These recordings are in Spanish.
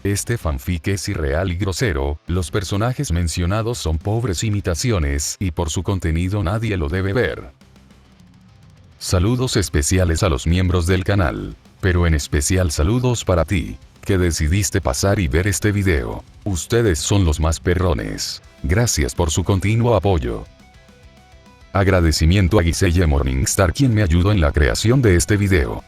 Este fanfic es irreal y grosero, los personajes mencionados son pobres imitaciones y por su contenido nadie lo debe ver. Saludos especiales a los miembros del canal, pero en especial saludos para ti, que decidiste pasar y ver este video. Ustedes son los más perrones. Gracias por su continuo apoyo. Agradecimiento a Giselle Morningstar quien me ayudó en la creación de este video.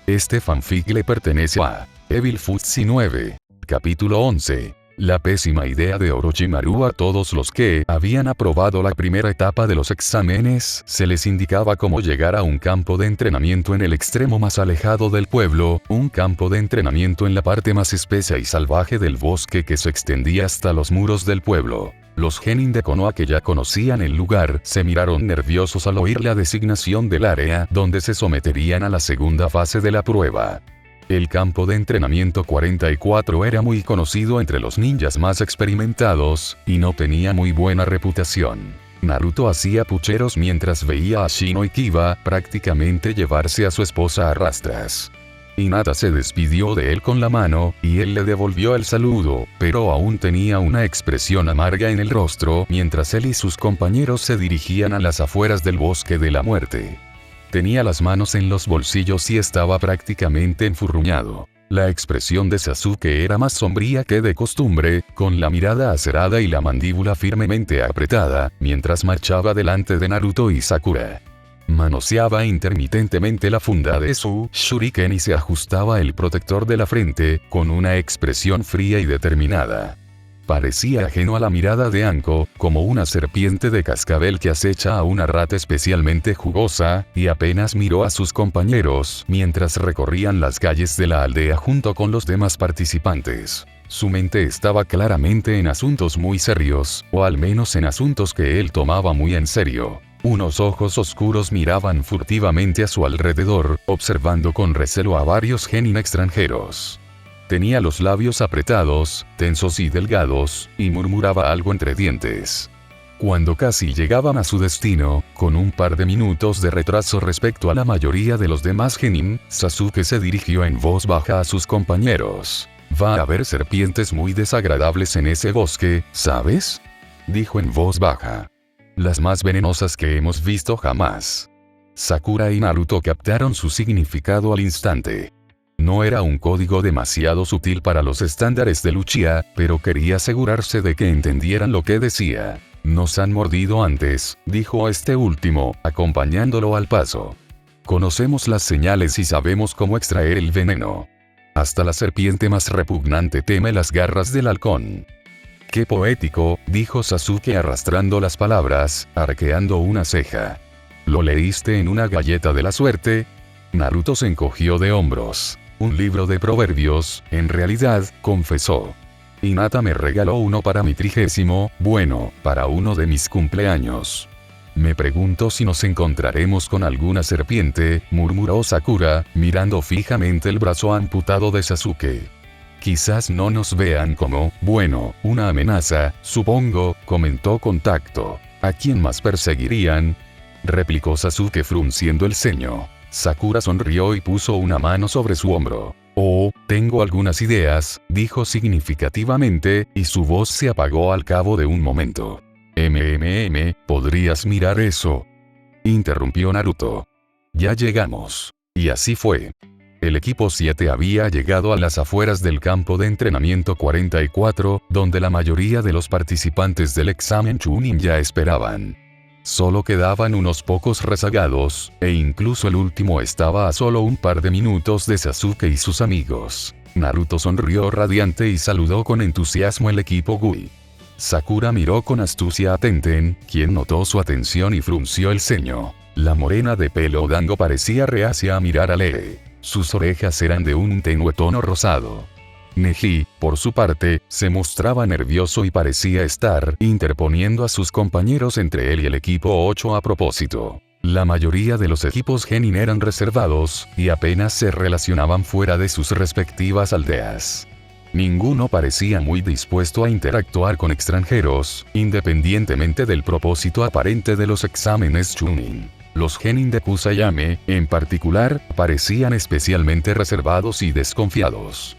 Este fanfic le pertenece a Evil Futsi 9. Capítulo 11. La pésima idea de Orochimaru. A todos los que habían aprobado la primera etapa de los exámenes, se les indicaba cómo llegar a un campo de entrenamiento en el extremo más alejado del pueblo, un campo de entrenamiento en la parte más espesa y salvaje del bosque que se extendía hasta los muros del pueblo. Los genin de Konoha que ya conocían el lugar, se miraron nerviosos al oír la designación del área donde se someterían a la segunda fase de la prueba. El campo de entrenamiento 44 era muy conocido entre los ninjas más experimentados, y no tenía muy buena reputación. Naruto hacía pucheros mientras veía a Shino y Kiba prácticamente llevarse a su esposa a rastras. Hinata se despidió de él con la mano, y él le devolvió el saludo, pero aún tenía una expresión amarga en el rostro mientras él y sus compañeros se dirigían a las afueras del bosque de la muerte. Tenía las manos en los bolsillos y estaba prácticamente enfurruñado. La expresión de Sasuke era más sombría que de costumbre, con la mirada acerada y la mandíbula firmemente apretada, mientras marchaba delante de Naruto y Sakura. Manoseaba intermitentemente la funda de su shuriken y se ajustaba el protector de la frente, con una expresión fría y determinada. Parecía ajeno a la mirada de Anko, como una serpiente de cascabel que acecha a una rata especialmente jugosa, y apenas miró a sus compañeros mientras recorrían las calles de la aldea junto con los demás participantes. Su mente estaba claramente en asuntos muy serios, o al menos en asuntos que él tomaba muy en serio. Unos ojos oscuros miraban furtivamente a su alrededor, observando con recelo a varios genin extranjeros. Tenía los labios apretados, tensos y delgados, y murmuraba algo entre dientes. Cuando casi llegaban a su destino, con un par de minutos de retraso respecto a la mayoría de los demás genin, Sasuke se dirigió en voz baja a sus compañeros. «Va a haber serpientes muy desagradables en ese bosque, ¿sabes?», dijo en voz baja. «Las más venenosas que hemos visto jamás». Sakura y Naruto captaron su significado al instante. No era un código demasiado sutil para los estándares de Uchiha, pero quería asegurarse de que entendieran lo que decía. «Nos han mordido antes», dijo este último, acompañándolo al paso. «Conocemos las señales y sabemos cómo extraer el veneno. Hasta la serpiente más repugnante teme las garras del halcón». «Qué poético», dijo Sasuke arrastrando las palabras, arqueando una ceja. «¿Lo leíste en una galleta de la suerte?». Naruto se encogió de hombros. «Un libro de proverbios, en realidad», confesó. «Hinata me regaló uno para mi 30º, bueno, para uno de mis cumpleaños». «Me pregunto si nos encontraremos con alguna serpiente», murmuró Sakura, mirando fijamente el brazo amputado de Sasuke. «Quizás no nos vean como, bueno, una amenaza, supongo», comentó con tacto. «¿A quién más perseguirían?», replicó Sasuke frunciendo el ceño. Sakura sonrió y puso una mano sobre su hombro. «Oh, tengo algunas ideas», dijo significativamente, y su voz se apagó al cabo de un momento. ¿Podrías mirar eso?», interrumpió Naruto. «Ya llegamos». Y así fue. El equipo 7 había llegado a las afueras del campo de entrenamiento 44, donde la mayoría de los participantes del examen Chunin ya esperaban. Solo quedaban unos pocos rezagados, e incluso el último estaba a solo un par de minutos de Sasuke y sus amigos. Naruto sonrió radiante y saludó con entusiasmo el equipo Gui. Sakura miró con astucia a Tenten, quien notó su atención y frunció el ceño. La morena de pelo dango parecía reacia a mirar a Lee. Sus orejas eran de un tenue tono rosado. Neji, por su parte, se mostraba nervioso y parecía estar interponiendo a sus compañeros entre él y el equipo 8 a propósito. La mayoría de los equipos genin eran reservados, y apenas se relacionaban fuera de sus respectivas aldeas. Ninguno parecía muy dispuesto a interactuar con extranjeros, independientemente del propósito aparente de los exámenes Chunin. Los genin de Kusayame, en particular, parecían especialmente reservados y desconfiados.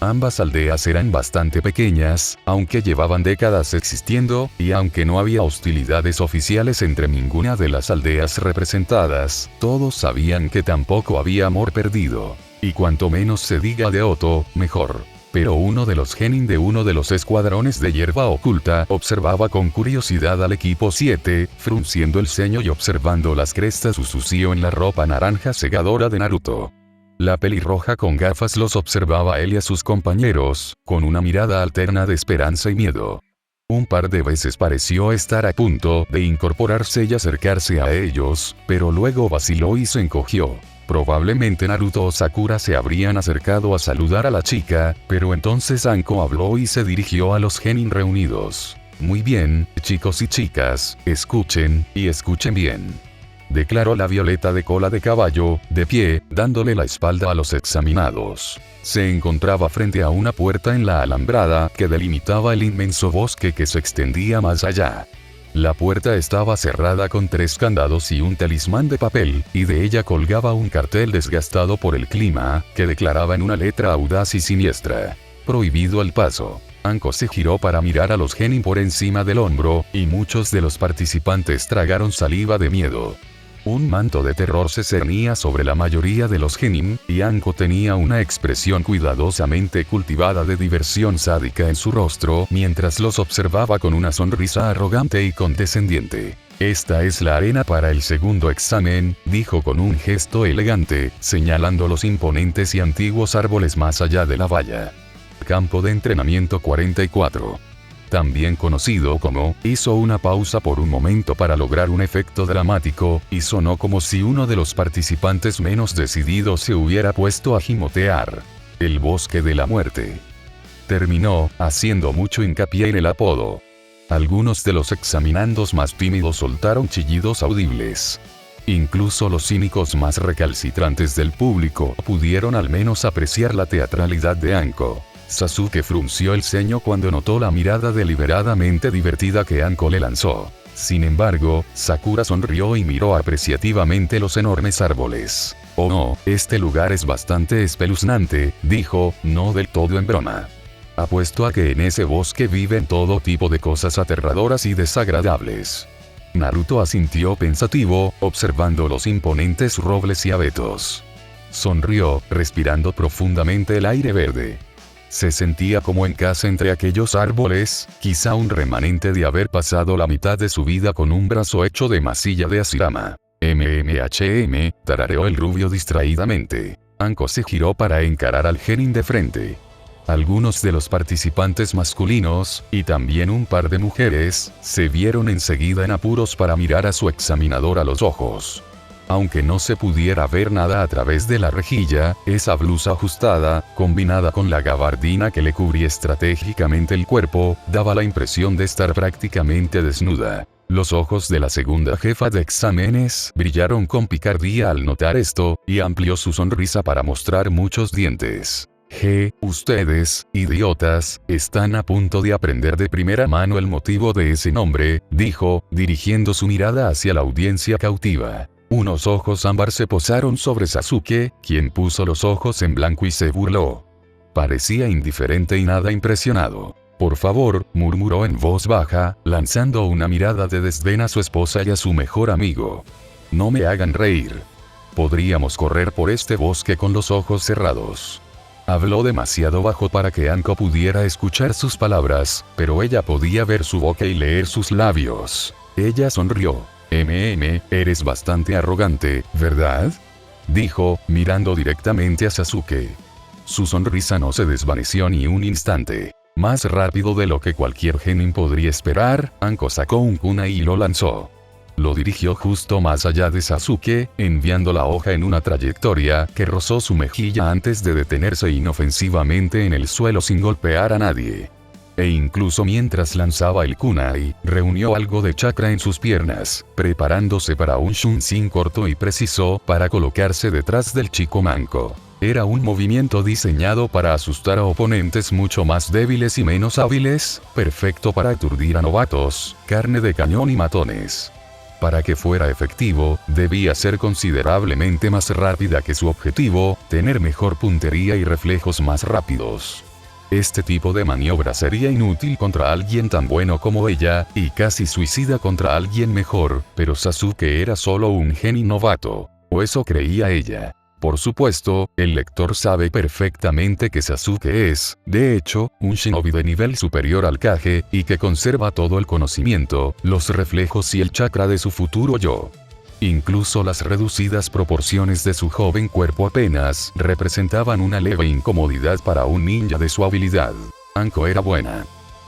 Ambas aldeas eran bastante pequeñas, aunque llevaban décadas existiendo, y aunque no había hostilidades oficiales entre ninguna de las aldeas representadas, todos sabían que tampoco había amor perdido. Y cuanto menos se diga de Otto, mejor. Pero uno de los genin de uno de los escuadrones de hierba oculta observaba con curiosidad al equipo 7, frunciendo el ceño y observando las crestas sucio en la ropa naranja segadora de Naruto. La pelirroja con gafas los observaba a él y a sus compañeros, con una mirada alterna de esperanza y miedo. Un par de veces pareció estar a punto de incorporarse y acercarse a ellos, pero luego vaciló y se encogió. Probablemente Naruto o Sakura se habrían acercado a saludar a la chica, pero entonces Anko habló y se dirigió a los genin reunidos. Muy bien, chicos y chicas, escuchen, y escuchen bien. Declaró la Violeta de cola de caballo, de pie, dándole la espalda a los examinados. Se encontraba frente a una puerta en la alambrada que delimitaba el inmenso bosque que se extendía más allá. La puerta estaba cerrada con 3 candados y un talismán de papel, y de ella colgaba un cartel desgastado por el clima, que declaraba en una letra audaz y siniestra: prohibido el paso. Anko se giró para mirar a los genin por encima del hombro, y muchos de los participantes tragaron saliva de miedo. Un manto de terror se cernía sobre la mayoría de los genin, y Anko tenía una expresión cuidadosamente cultivada de diversión sádica en su rostro mientras los observaba con una sonrisa arrogante y condescendiente. Esta es la arena para el segundo examen, dijo con un gesto elegante, señalando los imponentes y antiguos árboles más allá de la valla. Campo de entrenamiento 44. También conocido como, hizo una pausa por un momento para lograr un efecto dramático, y sonó como si uno de los participantes menos decididos se hubiera puesto a gimotear. El bosque de la muerte. Terminó, haciendo mucho hincapié en el apodo. Algunos de los examinandos más tímidos soltaron chillidos audibles. Incluso los cínicos más recalcitrantes del público pudieron al menos apreciar la teatralidad de Anko. Sasuke frunció el ceño cuando notó la mirada deliberadamente divertida que Anko le lanzó. Sin embargo, Sakura sonrió y miró apreciativamente los enormes árboles. Oh no, este lugar es bastante espeluznante, dijo, no del todo en broma. Apuesto a que en ese bosque viven todo tipo de cosas aterradoras y desagradables. Naruto asintió pensativo, observando los imponentes robles y abetos. Sonrió, respirando profundamente el aire verde. Se sentía como en casa entre aquellos árboles, quizá un remanente de haber pasado la mitad de su vida con un brazo hecho de masilla de Hashirama. Tarareó el rubio distraídamente. Anko se giró para encarar al genin de frente. Algunos de los participantes masculinos, y también un par de mujeres, se vieron enseguida en apuros para mirar a su examinador a los ojos. Aunque no se pudiera ver nada a través de la rejilla, esa blusa ajustada, combinada con la gabardina que le cubría estratégicamente el cuerpo, daba la impresión de estar prácticamente desnuda. Los ojos de la segunda jefa de exámenes brillaron con picardía al notar esto, y amplió su sonrisa para mostrar muchos dientes. Ustedes, idiotas, están a punto de aprender de primera mano el motivo de ese nombre, dijo, dirigiendo su mirada hacia la audiencia cautiva. Unos ojos ámbar se posaron sobre Sasuke, quien puso los ojos en blanco y se burló. Parecía indiferente y nada impresionado. Por favor, murmuró en voz baja, lanzando una mirada de desdén a su esposa y a su mejor amigo. No me hagan reír. Podríamos correr por este bosque con los ojos cerrados. Habló demasiado bajo para que Anko pudiera escuchar sus palabras, pero ella podía ver su boca y leer sus labios. Ella sonrió. Eres bastante arrogante, ¿verdad? Dijo, mirando directamente a Sasuke. Su sonrisa no se desvaneció ni un instante. Más rápido de lo que cualquier genin podría esperar, Anko sacó un kunai y lo lanzó. Lo dirigió justo más allá de Sasuke, enviando la hoja en una trayectoria que rozó su mejilla antes de detenerse inofensivamente en el suelo sin golpear a nadie. E incluso mientras lanzaba el kunai, reunió algo de chakra en sus piernas, preparándose para un shunshin corto y preciso para colocarse detrás del chico manco. Era un movimiento diseñado para asustar a oponentes mucho más débiles y menos hábiles, perfecto para aturdir a novatos, carne de cañón y matones. Para que fuera efectivo, debía ser considerablemente más rápida que su objetivo, tener mejor puntería y reflejos más rápidos. Este tipo de maniobra sería inútil contra alguien tan bueno como ella, y casi suicida contra alguien mejor, pero Sasuke era solo un genin novato. O eso creía ella. Por supuesto, el lector sabe perfectamente que Sasuke es, de hecho, un shinobi de nivel superior al Kage, y que conserva todo el conocimiento, los reflejos y el chakra de su futuro yo. Incluso las reducidas proporciones de su joven cuerpo apenas representaban una leve incomodidad para un ninja de su habilidad. Anko era buena.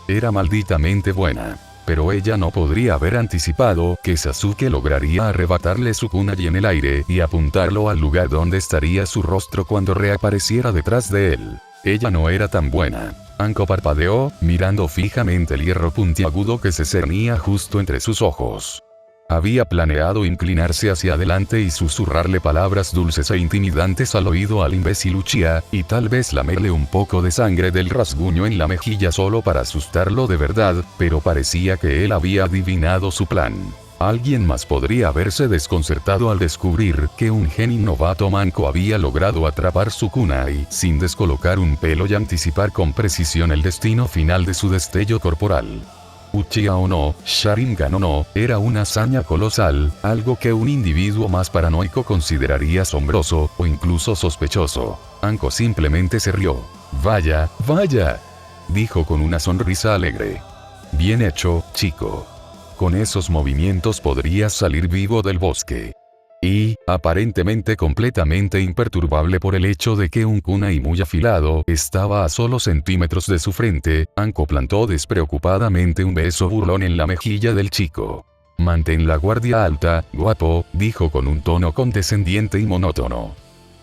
Era malditamente buena. Pero ella no podría haber anticipado que Sasuke lograría arrebatarle su kunai en el aire y apuntarlo al lugar donde estaría su rostro cuando reapareciera detrás de él. Ella no era tan buena. Anko parpadeó, mirando fijamente el hierro puntiagudo que se cernía justo entre sus ojos. Había planeado inclinarse hacia adelante y susurrarle palabras dulces e intimidantes al oído al imbécil Uchiha, y tal vez lamerle un poco de sangre del rasguño en la mejilla solo para asustarlo de verdad, pero parecía que él había adivinado su plan. Alguien más podría haberse desconcertado al descubrir que un genin novato manco había logrado atrapar su kunai sin descolocar un pelo y anticipar con precisión el destino final de su destello corporal. Uchiha o no, Sharingan o no, era una hazaña colosal, algo que un individuo más paranoico consideraría asombroso, o incluso sospechoso. Anko simplemente se rió. Vaya, vaya, dijo con una sonrisa alegre. Bien hecho, chico. Con esos movimientos podrías salir vivo del bosque. Y, aparentemente completamente imperturbable por el hecho de que un kunai muy afilado estaba a solo centímetros de su frente, Anko plantó despreocupadamente un beso burlón en la mejilla del chico. Mantén la guardia alta, guapo, dijo con un tono condescendiente y monótono.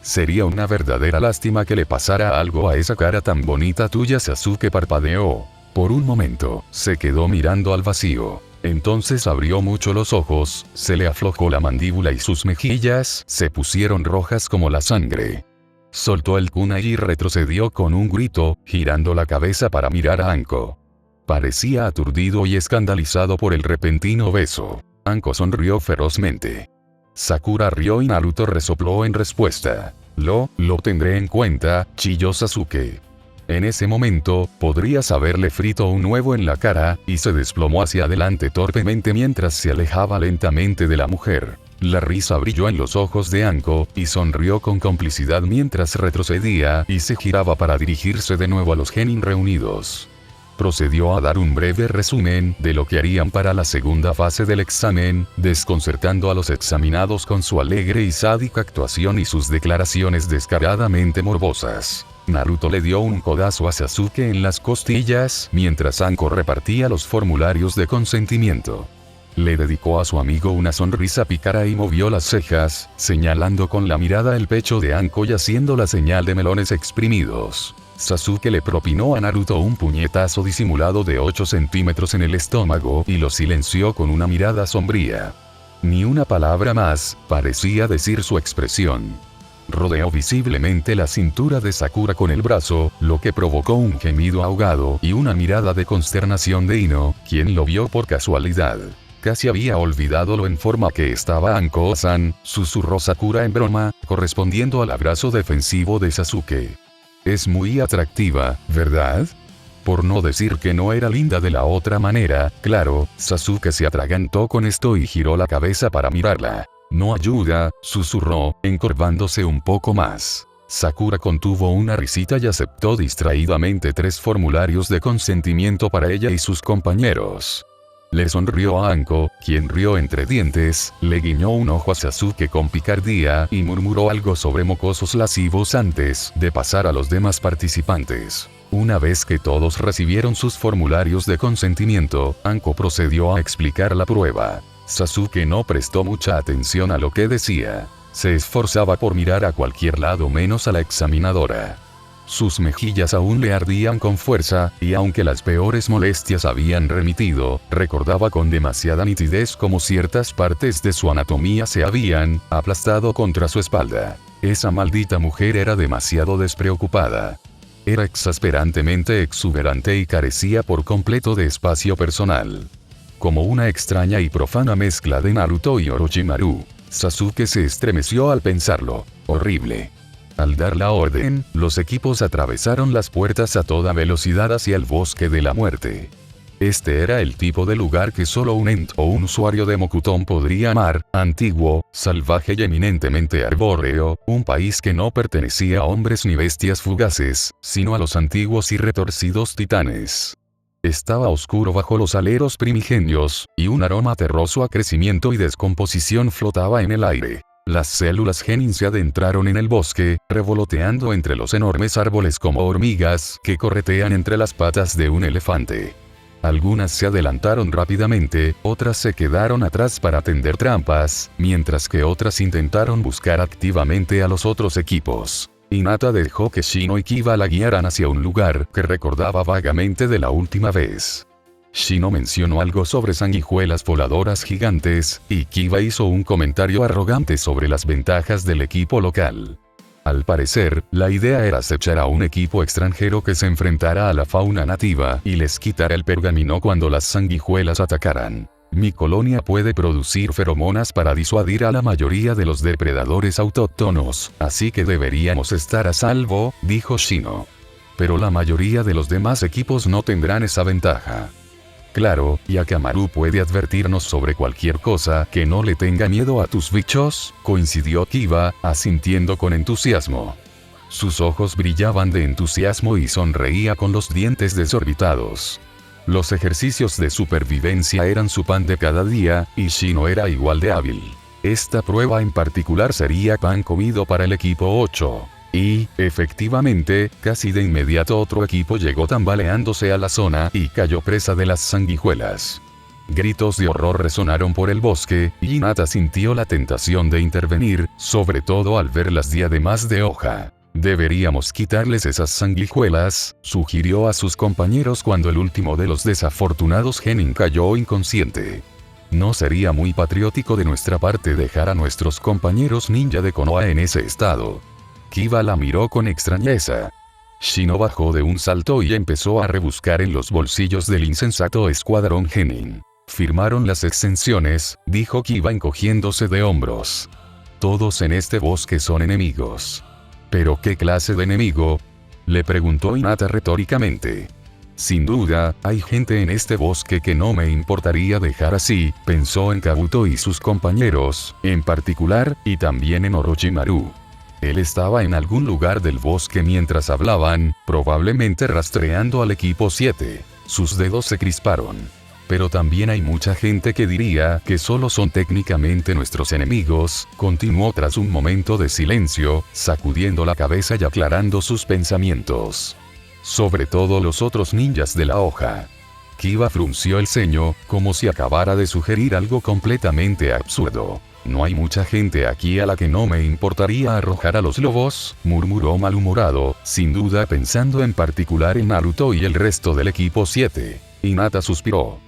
Sería una verdadera lástima que le pasara algo a esa cara tan bonita tuya. Sasuke parpadeó. Por un momento, se quedó mirando al vacío. Entonces abrió mucho los ojos, se le aflojó la mandíbula y sus mejillas se pusieron rojas como la sangre. Soltó el kunai y retrocedió con un grito, girando la cabeza para mirar a Anko. Parecía aturdido y escandalizado por el repentino beso. Anko sonrió ferozmente. Sakura rió y Naruto resopló en respuesta. Lo tendré en cuenta, chilló Sasuke. En ese momento, podrías haberle frito un huevo en la cara, y se desplomó hacia adelante torpemente mientras se alejaba lentamente de la mujer. La risa brilló en los ojos de Anko, y sonrió con complicidad mientras retrocedía y se giraba para dirigirse de nuevo a los genin reunidos. Procedió a dar un breve resumen de lo que harían para la segunda fase del examen, desconcertando a los examinados con su alegre y sádica actuación y sus declaraciones descaradamente morbosas. Naruto le dio un codazo a Sasuke en las costillas mientras Anko repartía los formularios de consentimiento. Le dedicó a su amigo una sonrisa pícara y movió las cejas, señalando con la mirada el pecho de Anko y haciendo la señal de melones exprimidos. Sasuke le propinó a Naruto un puñetazo disimulado de 8 centímetros en el estómago y lo silenció con una mirada sombría. Ni una palabra más, parecía decir su expresión. Rodeó visiblemente la cintura de Sakura con el brazo, lo que provocó un gemido ahogado y una mirada de consternación de Ino, quien lo vio por casualidad. Casi había olvidado lo en forma que estaba Anko-san, susurró Sakura en broma, correspondiendo al abrazo defensivo de Sasuke. Es muy atractiva, ¿verdad? Por no decir que no era linda de la otra manera, claro. Sasuke se atragantó con esto y giró la cabeza para mirarla. No ayuda, susurró, encorvándose un poco más. Sakura contuvo una risita y aceptó distraídamente 3 formularios de consentimiento para ella y sus compañeros. Le sonrió a Anko, quien rió entre dientes, le guiñó un ojo a Sasuke con picardía y murmuró algo sobre mocosos lascivos antes de pasar a los demás participantes. Una vez que todos recibieron sus formularios de consentimiento, Anko procedió a explicar la prueba. Sasuke no prestó mucha atención a lo que decía. Se esforzaba por mirar a cualquier lado menos a la examinadora. Sus mejillas aún le ardían con fuerza, y aunque las peores molestias habían remitido, recordaba con demasiada nitidez cómo ciertas partes de su anatomía se habían aplastado contra su espalda. Esa maldita mujer era demasiado despreocupada. Era exasperantemente exuberante y carecía por completo de espacio personal. Como una extraña y profana mezcla de Naruto y Orochimaru. Sasuke se estremeció al pensarlo. Horrible. Al dar la orden, los equipos atravesaron las puertas a toda velocidad hacia el bosque de la muerte. Este era el tipo de lugar que solo un ent o un usuario de Mokuton podría amar, antiguo, salvaje y eminentemente arbóreo, un país que no pertenecía a hombres ni bestias fugaces, sino a los antiguos y retorcidos titanes. Estaba oscuro bajo los aleros primigenios, y un aroma terroso a crecimiento y descomposición flotaba en el aire. Las células genin se adentraron en el bosque, revoloteando entre los enormes árboles como hormigas que corretean entre las patas de un elefante. Algunas se adelantaron rápidamente, otras se quedaron atrás para tender trampas, mientras que otras intentaron buscar activamente a los otros equipos. Hinata dejó que Shino y Kiba la guiaran hacia un lugar que recordaba vagamente de la última vez. Shino mencionó algo sobre sanguijuelas voladoras gigantes, y Kiba hizo un comentario arrogante sobre las ventajas del equipo local. Al parecer, la idea era acechar a un equipo extranjero que se enfrentara a la fauna nativa y les quitara el pergamino cuando las sanguijuelas atacaran. Mi colonia puede producir feromonas para disuadir a la mayoría de los depredadores autóctonos, así que deberíamos estar a salvo, dijo Shino. Pero la mayoría de los demás equipos no tendrán esa ventaja. Claro, y Akamaru puede advertirnos sobre cualquier cosa que no le tenga miedo a tus bichos, coincidió Kiba, asintiendo con entusiasmo. Sus ojos brillaban de entusiasmo y sonreía con los dientes desorbitados. Los ejercicios de supervivencia eran su pan de cada día, y Shino era igual de hábil. Esta prueba en particular sería pan comido para el equipo 8. Y, efectivamente, casi de inmediato otro equipo llegó tambaleándose a la zona y cayó presa de las sanguijuelas. Gritos de horror resonaron por el bosque, y Hinata sintió la tentación de intervenir, sobre todo al ver las diademas de hoja. Deberíamos quitarles esas sanguijuelas, sugirió a sus compañeros cuando el último de los desafortunados genin cayó inconsciente. No sería muy patriótico de nuestra parte dejar a nuestros compañeros ninja de Konoha en ese estado. Kiba la miró con extrañeza. Shino bajó de un salto y empezó a rebuscar en los bolsillos del insensato escuadrón genin. Firmaron las exenciones, dijo Kiba encogiéndose de hombros. Todos en este bosque son enemigos. ¿Pero qué clase de enemigo?, le preguntó Hinata retóricamente. Sin duda, hay gente en este bosque que no me importaría dejar así, pensó en Kabuto y sus compañeros, en particular, y también en Orochimaru. Él estaba en algún lugar del bosque mientras hablaban, probablemente rastreando al equipo 7. Sus dedos se crisparon. Pero también hay mucha gente que diría que solo son técnicamente nuestros enemigos, continuó tras un momento de silencio, sacudiendo la cabeza y aclarando sus pensamientos. Sobre todo los otros ninjas de la hoja. Kiba frunció el ceño, como si acabara de sugerir algo completamente absurdo. No hay mucha gente aquí a la que no me importaría arrojar a los lobos, murmuró malhumorado, sin duda pensando en particular en Naruto y el resto del equipo 7. Hinata suspiró.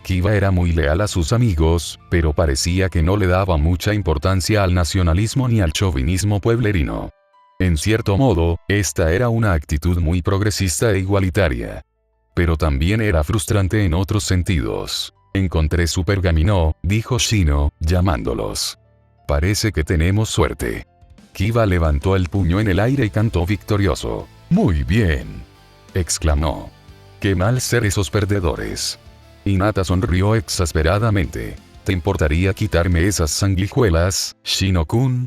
Kiba era muy leal a sus amigos, pero parecía que no le daba mucha importancia al nacionalismo ni al chauvinismo pueblerino. En cierto modo, esta era una actitud muy progresista e igualitaria. Pero también era frustrante en otros sentidos. Encontré su pergamino, dijo Shino, llamándolos. Parece que tenemos suerte. Kiba levantó el puño en el aire y cantó victorioso. Muy bien, exclamó. Qué mal ser esos perdedores. Hinata sonrió exasperadamente. ¿Te importaría quitarme esas sanguijuelas, Shino-kun?,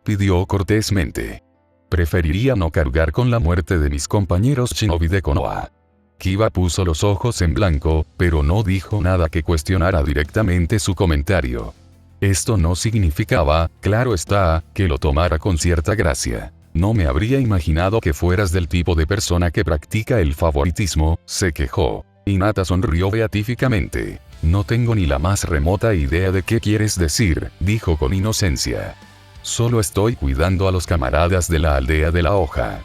pidió cortésmente. Preferiría no cargar con la muerte de mis compañeros shinobi de Konoha. Kiba puso los ojos en blanco, pero no dijo nada que cuestionara directamente su comentario. Esto no significaba, claro está, que lo tomara con cierta gracia. No me habría imaginado que fueras del tipo de persona que practica el favoritismo, se quejó. Hinata sonrió beatíficamente. No tengo ni la más remota idea de qué quieres decir, dijo con inocencia. Solo estoy cuidando a los camaradas de la aldea de la hoja.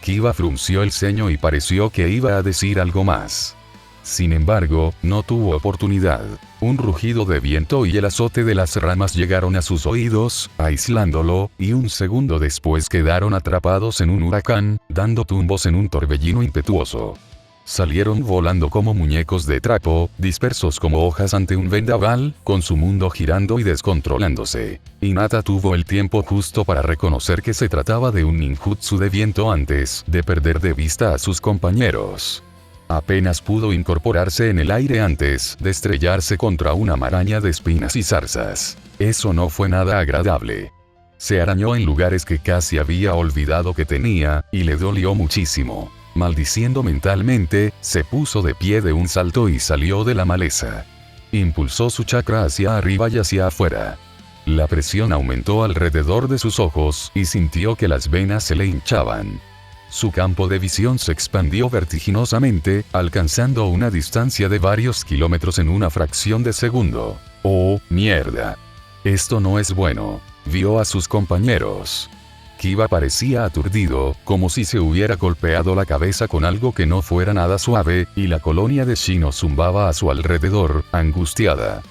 Kiba frunció el ceño y pareció que iba a decir algo más. Sin embargo, no tuvo oportunidad. Un rugido de viento y el azote de las ramas llegaron a sus oídos, aislándolo, y un segundo después quedaron atrapados en un huracán, dando tumbos en un torbellino impetuoso. Salieron volando como muñecos de trapo, dispersos como hojas ante un vendaval, con su mundo girando y descontrolándose. Hinata tuvo el tiempo justo para reconocer que se trataba de un ninjutsu de viento antes de perder de vista a sus compañeros. Apenas pudo incorporarse en el aire antes de estrellarse contra una maraña de espinas y zarzas. Eso no fue nada agradable. Se arañó en lugares que casi había olvidado que tenía, y le dolió muchísimo. Maldiciendo mentalmente, se puso de pie de un salto y salió de la maleza. Impulsó su chakra hacia arriba y hacia afuera. La presión aumentó alrededor de sus ojos y sintió que las venas se le hinchaban. Su campo de visión se expandió vertiginosamente, alcanzando una distancia de varios kilómetros en una fracción de segundo. ¡Oh, mierda! Esto no es bueno. Vio a sus compañeros. Kiba parecía aturdido, como si se hubiera golpeado la cabeza con algo que no fuera nada suave, y la colonia de Shino zumbaba a su alrededor, angustiada.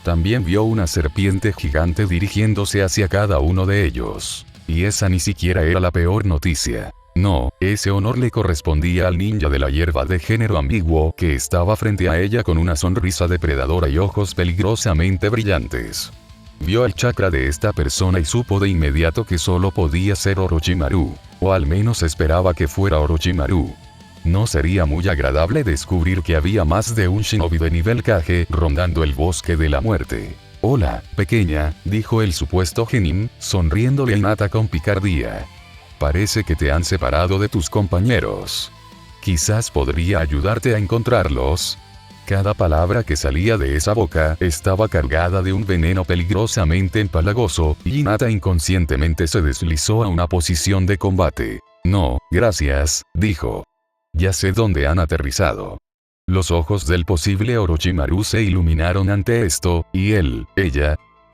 También vio una serpiente gigante dirigiéndose hacia cada uno de ellos. Y esa ni siquiera era la peor noticia. No, ese honor le correspondía al ninja de la hierba de género ambiguo que estaba frente a ella con una sonrisa depredadora y ojos peligrosamente brillantes. Vio el chakra de esta persona y supo de inmediato que solo podía ser Orochimaru, o al menos esperaba que fuera Orochimaru. No sería muy agradable descubrir que había más de un shinobi de nivel Kage rondando el bosque de la muerte. «Hola, pequeña», dijo el supuesto genin, sonriéndole a Hinata con picardía. «Parece que te han separado de tus compañeros. Quizás podría ayudarte a encontrarlos». Cada palabra que salía de esa boca estaba cargada de un veneno peligrosamente empalagoso, y Hinata inconscientemente se deslizó a una posición de combate. «No, gracias», dijo. «Ya sé dónde han aterrizado». Los ojos del posible Orochimaru se iluminaron ante esto, y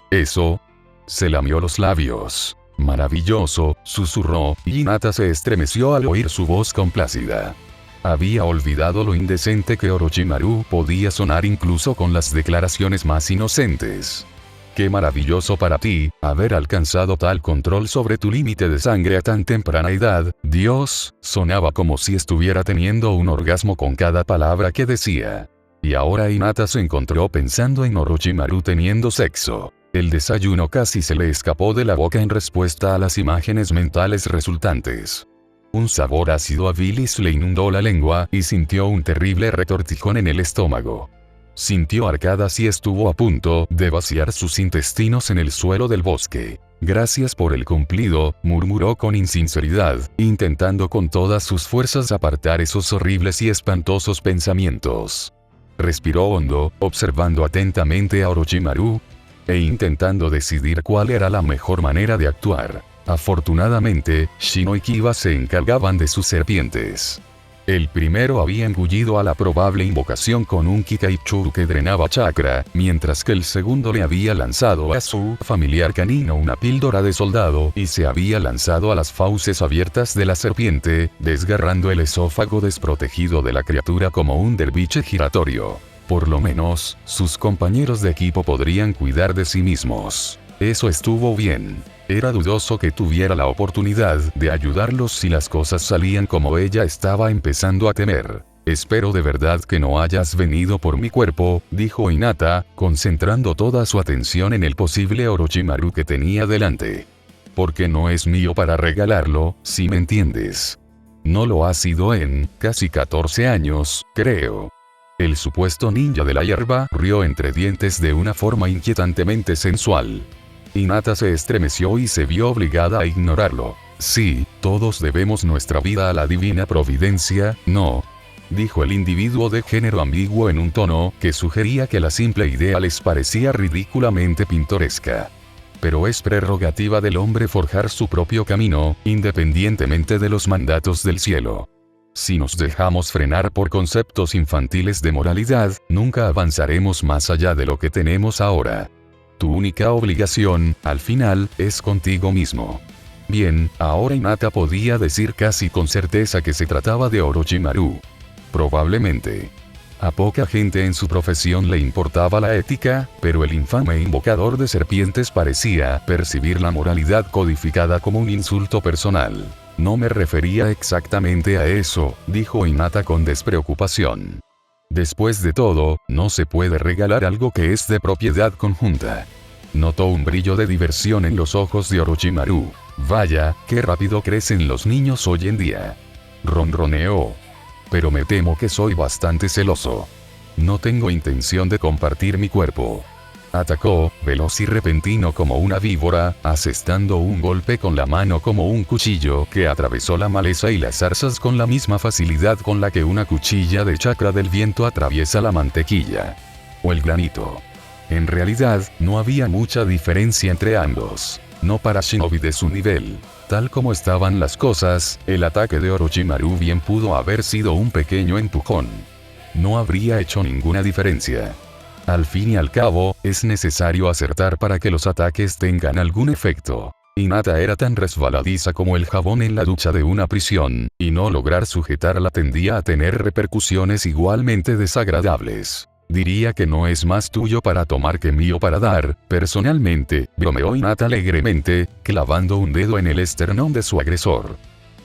eso. Se lamió los labios. «Maravilloso», susurró, y Hinata se estremeció al oír su voz complácida. Había olvidado lo indecente que Orochimaru podía sonar incluso con las declaraciones más inocentes. «Qué maravilloso para ti, haber alcanzado tal control sobre tu límite de sangre a tan temprana edad, Dios», sonaba como si estuviera teniendo un orgasmo con cada palabra que decía. Y ahora Hinata se encontró pensando en Orochimaru teniendo sexo. El desayuno casi se le escapó de la boca en respuesta a las imágenes mentales resultantes. Un sabor ácido a bilis le inundó la lengua y sintió un terrible retortijón en el estómago. Sintió arcadas y estuvo a punto de vaciar sus intestinos en el suelo del bosque. «Gracias por el cumplido», murmuró con insinceridad, intentando con todas sus fuerzas apartar esos horribles y espantosos pensamientos. Respiró hondo, observando atentamente a Orochimaru, e intentando decidir cuál era la mejor manera de actuar. Afortunadamente, Shino y Kiba se encargaban de sus serpientes. El primero había engullido a la probable invocación con un Kikaitchuru que drenaba chakra, mientras que el segundo le había lanzado a su familiar canino una píldora de soldado y se había lanzado a las fauces abiertas de la serpiente, desgarrando el esófago desprotegido de la criatura como un derviche giratorio. Por lo menos, sus compañeros de equipo podrían cuidar de sí mismos. Eso estuvo bien. Era dudoso que tuviera la oportunidad de ayudarlos si las cosas salían como ella estaba empezando a temer. «Espero de verdad que no hayas venido por mi cuerpo», dijo Hinata, concentrando toda su atención en el posible Orochimaru que tenía delante. «Porque no es mío para regalarlo, si me entiendes. No lo ha sido en casi 14 años, creo». El supuesto ninja de la hierba rió entre dientes de una forma inquietantemente sensual. Hinata se estremeció y se vio obligada a ignorarlo. «Sí, todos debemos nuestra vida a la divina providencia, ¿no?», dijo el individuo de género ambiguo en un tono que sugería que la simple idea les parecía ridículamente pintoresca. «Pero es prerrogativa del hombre forjar su propio camino, independientemente de los mandatos del cielo. Si nos dejamos frenar por conceptos infantiles de moralidad, nunca avanzaremos más allá de lo que tenemos ahora. Tu única obligación, al final, es contigo mismo». Bien, ahora Hinata podía decir casi con certeza que se trataba de Orochimaru. Probablemente. A poca gente en su profesión le importaba la ética, pero el infame invocador de serpientes parecía percibir la moralidad codificada como un insulto personal. No me refería exactamente a eso, dijo Hinata con despreocupación. Después de todo, no se puede regalar algo que es de propiedad conjunta. Notó un brillo de diversión en los ojos de Orochimaru. Vaya, qué rápido crecen los niños hoy en día. Ronroneó. Pero me temo que soy bastante celoso. No tengo intención de compartir mi cuerpo. Atacó, veloz y repentino como una víbora, asestando un golpe con la mano como un cuchillo que atravesó la maleza y las zarzas con la misma facilidad con la que una cuchilla de chakra del viento atraviesa la mantequilla. O el granito. En realidad, no había mucha diferencia entre ambos. No para shinobi de su nivel. Tal como estaban las cosas, el ataque de Orochimaru bien pudo haber sido un pequeño empujón. No habría hecho ninguna diferencia. Al fin y al cabo, es necesario acertar para que los ataques tengan algún efecto. Hinata era tan resbaladiza como el jabón en la ducha de una prisión, y no lograr sujetarla tendía a tener repercusiones igualmente desagradables. Diría que no es más tuyo para tomar que mío para dar, personalmente, bromeó Hinata alegremente, clavando un dedo en el esternón de su agresor.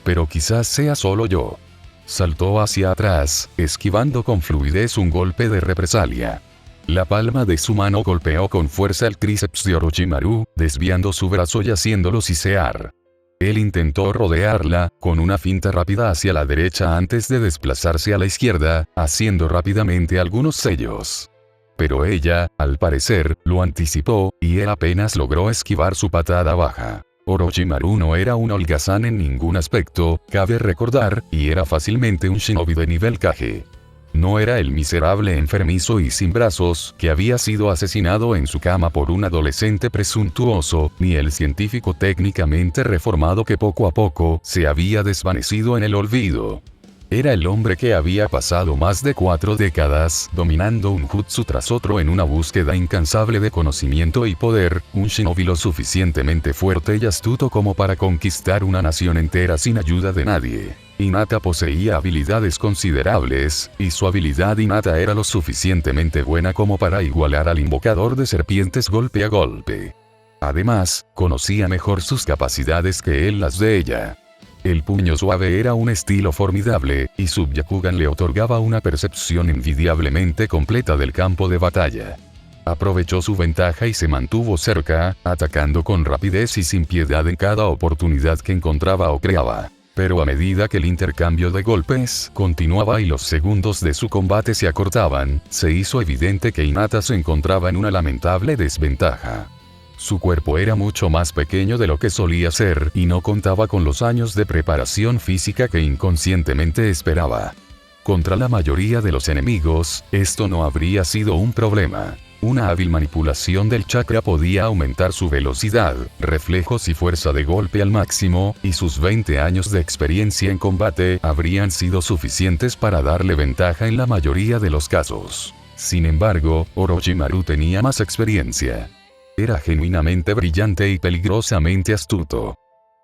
Pero quizás sea solo yo. Saltó hacia atrás, esquivando con fluidez un golpe de represalia. La palma de su mano golpeó con fuerza el tríceps de Orochimaru, desviando su brazo y haciéndolo sisear. Él intentó rodearla, con una finta rápida hacia la derecha antes de desplazarse a la izquierda, haciendo rápidamente algunos sellos. Pero ella, al parecer, lo anticipó, y él apenas logró esquivar su patada baja. Orochimaru no era un holgazán en ningún aspecto, cabe recordar, y era fácilmente un shinobi de nivel Kage. No era el miserable enfermizo y sin brazos, que había sido asesinado en su cama por un adolescente presuntuoso, ni el científico técnicamente reformado que poco a poco se había desvanecido en el olvido. Era el hombre que había pasado más de 4 décadas dominando un jutsu tras otro en una búsqueda incansable de conocimiento y poder, un shinobi lo suficientemente fuerte y astuto como para conquistar una nación entera sin ayuda de nadie. Hinata poseía habilidades considerables, y su habilidad innata era lo suficientemente buena como para igualar al invocador de serpientes golpe a golpe. Además, conocía mejor sus capacidades que él las de ella. El puño suave era un estilo formidable, y su Byakugan le otorgaba una percepción envidiablemente completa del campo de batalla. Aprovechó su ventaja y se mantuvo cerca, atacando con rapidez y sin piedad en cada oportunidad que encontraba o creaba. Pero a medida que el intercambio de golpes continuaba y los segundos de su combate se acortaban, se hizo evidente que Hinata se encontraba en una lamentable desventaja. Su cuerpo era mucho más pequeño de lo que solía ser y no contaba con los años de preparación física que inconscientemente esperaba. Contra la mayoría de los enemigos, esto no habría sido un problema. Una hábil manipulación del chakra podía aumentar su velocidad, reflejos y fuerza de golpe al máximo, y sus 20 años de experiencia en combate habrían sido suficientes para darle ventaja en la mayoría de los casos. Sin embargo, Orochimaru tenía más experiencia. Era genuinamente brillante y peligrosamente astuto.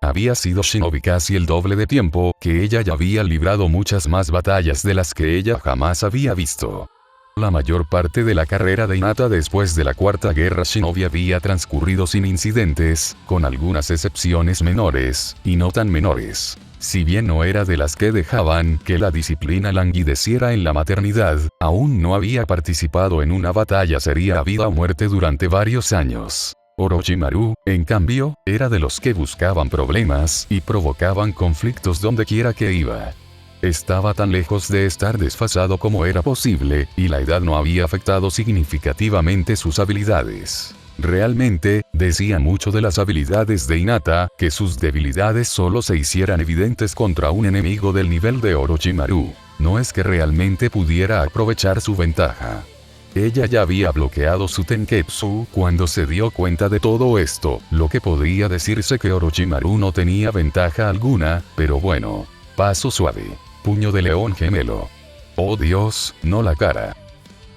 Había sido shinobi casi el doble de tiempo que ella y había librado muchas más batallas de las que ella jamás había visto. La mayor parte de la carrera de Hinata después de la Cuarta Guerra Shinobi había transcurrido sin incidentes, con algunas excepciones menores, y no tan menores. Si bien no era de las que dejaban que la disciplina languideciera en la maternidad, aún no había participado en una batalla seria a vida o muerte durante varios años. Orochimaru, en cambio, era de los que buscaban problemas y provocaban conflictos donde quiera que iba. Estaba tan lejos de estar desfasado como era posible, y la edad no había afectado significativamente sus habilidades. Realmente, decía mucho de las habilidades de Hinata, que sus debilidades solo se hicieran evidentes contra un enemigo del nivel de Orochimaru. No es que realmente pudiera aprovechar su ventaja. Ella ya había bloqueado su Tenketsu cuando se dio cuenta de todo esto, lo que podría decirse que Orochimaru no tenía ventaja alguna, pero bueno. Paso suave. Puño de león gemelo. Oh Dios, no la cara.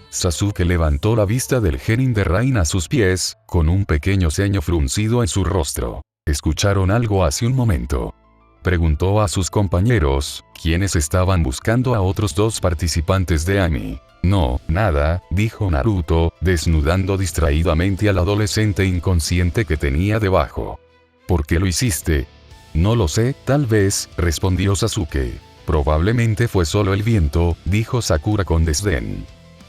Sasuke levantó la vista del genin de Rain a sus pies, con un pequeño ceño fruncido en su rostro. ¿Escucharon algo hace un momento?, preguntó a sus compañeros, quienes estaban buscando a otros 2 participantes de Ami. No, nada, dijo Naruto, desnudando distraídamente al adolescente inconsciente que tenía debajo. ¿Por qué lo hiciste? No lo sé, tal vez, respondió Sasuke. Probablemente fue solo el viento, dijo Sakura con desdén.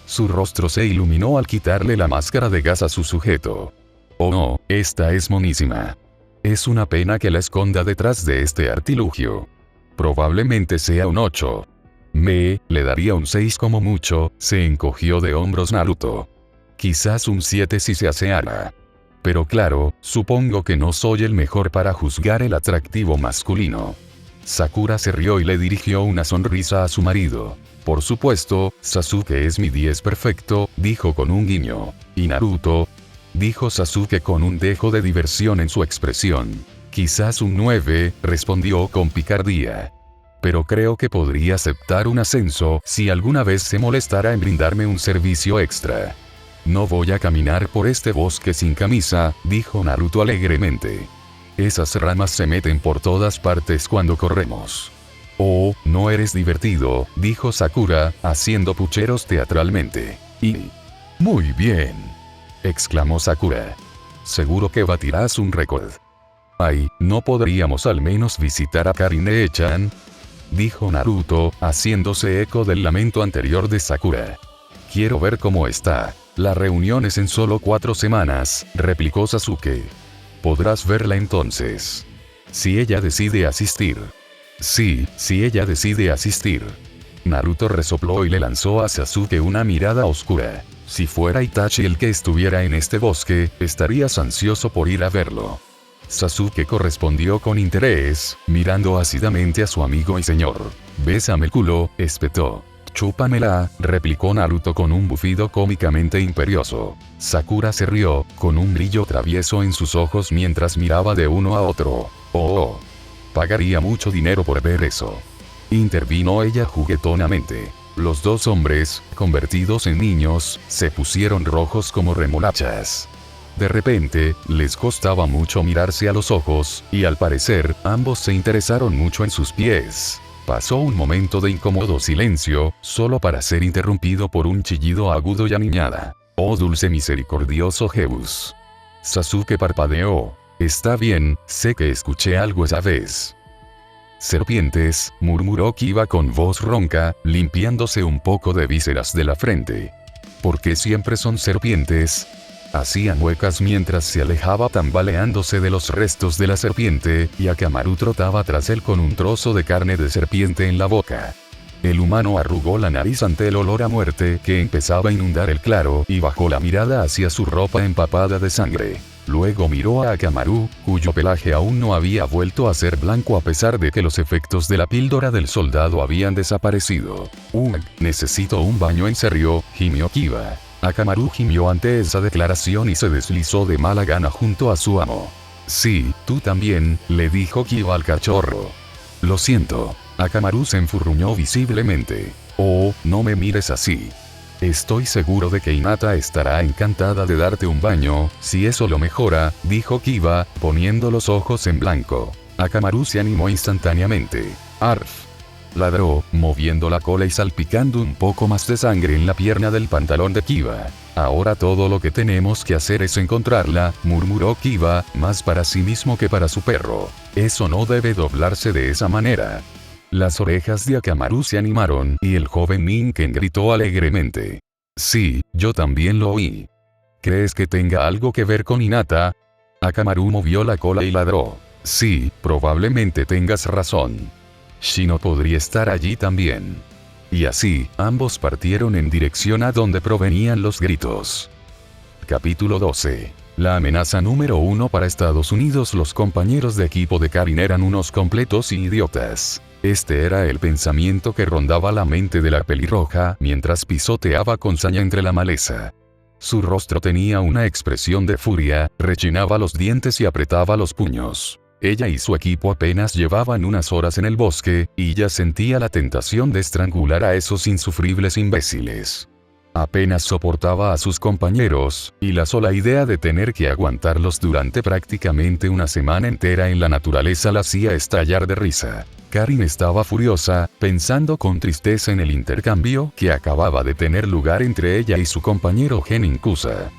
Su rostro se iluminó al quitarle la máscara de gas a su sujeto. Oh no, esta es monísima. Es una pena que la esconda detrás de este artilugio. Probablemente sea un 8. Le daría un 6 como mucho, se encogió de hombros Naruto. Quizás un 7 si se aseara. Pero claro, supongo que no soy el mejor para juzgar el atractivo masculino. Sakura se rió y le dirigió una sonrisa a su marido. Por supuesto, Sasuke es mi 10 perfecto, dijo con un guiño. ¿Y Naruto? Dijo Sasuke con un dejo de diversión en su expresión. Quizás un 9, respondió con picardía. Pero creo que podría aceptar un ascenso si alguna vez se molestara en brindarme un servicio extra. No voy a caminar por este bosque sin camisa, dijo Naruto alegremente. Esas ramas se meten por todas partes cuando corremos. Oh, no eres divertido, dijo Sakura, haciendo pucheros teatralmente. Y... Muy bien, exclamó Sakura. Seguro que batirás un récord. Ay, ¿no podríamos al menos visitar a Karine-chan? Dijo Naruto, haciéndose eco del lamento anterior de Sakura. Quiero ver cómo está. La reunión es en solo 4 semanas, replicó Sasuke. Podrás verla entonces. Si ella decide asistir. Sí, si ella decide asistir. Naruto resopló y le lanzó a Sasuke una mirada oscura. Si fuera Itachi el que estuviera en este bosque, estarías ansioso por ir a verlo. Sasuke correspondió con interés, mirando ácidamente a su amigo y señor. Bésame el culo, espetó. Chúpamela, replicó Naruto con un bufido cómicamente imperioso. Sakura se rió, con un brillo travieso en sus ojos mientras miraba de uno a otro. Oh, pagaría mucho dinero por ver eso. Intervino ella juguetonamente. Los dos hombres, convertidos en niños, se pusieron rojos como remolachas. De repente, les costaba mucho mirarse a los ojos, y al parecer, ambos se interesaron mucho en sus pies. Pasó un momento de incómodo silencio, solo para ser interrumpido por un chillido agudo y aniñada. Oh dulce misericordioso Jebus. Sasuke parpadeó. Está bien, sé que escuché algo esa vez. Serpientes, murmuró Kiba con voz ronca, limpiándose un poco de vísceras de la frente. ¿Por qué siempre son serpientes? Hacía muecas mientras se alejaba tambaleándose de los restos de la serpiente, y Akamaru trotaba tras él con un trozo de carne de serpiente en la boca. El humano arrugó la nariz ante el olor a muerte que empezaba a inundar el claro y bajó la mirada hacia su ropa empapada de sangre. Luego miró a Akamaru, cuyo pelaje aún no había vuelto a ser blanco a pesar de que los efectos de la píldora del soldado habían desaparecido. Necesito un baño en serio, gimió Kiba. Akamaru gimió ante esa declaración y se deslizó de mala gana junto a su amo. Sí, tú también, le dijo Kiba al cachorro. Lo siento. Akamaru se enfurruñó visiblemente. Oh, no me mires así. Estoy seguro de que Hinata estará encantada de darte un baño, si eso lo mejora, dijo Kiba, poniendo los ojos en blanco. Akamaru se animó instantáneamente. Arf. Ladró, moviendo la cola y salpicando un poco más de sangre en la pierna del pantalón de Kiba. Ahora todo lo que tenemos que hacer es encontrarla, murmuró Kiba, más para sí mismo que para su perro. Eso no debe doblarse de esa manera. Las orejas de Akamaru se animaron y el joven Ninken gritó alegremente. Sí, yo también lo oí. ¿Crees que tenga algo que ver con Hinata? Akamaru movió la cola y ladró. Sí, probablemente tengas razón. Shino podría estar allí también. Y así, ambos partieron en dirección a donde provenían los gritos. Capítulo 12. La amenaza número 1 para Estados Unidos. Los compañeros de equipo de Karin eran unos completos idiotas. Este era el pensamiento que rondaba la mente de la pelirroja mientras pisoteaba con saña entre la maleza. Su rostro tenía una expresión de furia, rechinaba los dientes y apretaba los puños. Ella y su equipo apenas llevaban unas horas en el bosque, y ya sentía la tentación de estrangular a esos insufribles imbéciles. Apenas soportaba a sus compañeros, y la sola idea de tener que aguantarlos durante prácticamente una semana entera en la naturaleza la hacía estallar de risa. Karin estaba furiosa, pensando con tristeza en el intercambio que acababa de tener lugar entre ella y su compañero Genin Kusa.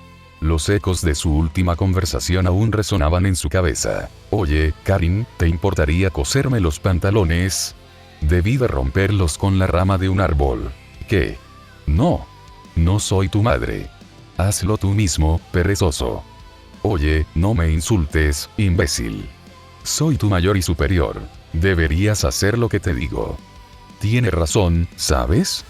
Los ecos de su última conversación aún resonaban en su cabeza. Oye, Karin, ¿te importaría coserme los pantalones? Debí de romperlos con la rama de un árbol. ¿Qué? No. No soy tu madre. Hazlo tú mismo, perezoso. Oye, no me insultes, imbécil. Soy tu mayor y superior. Deberías hacer lo que te digo. Tiene razón, ¿sabes?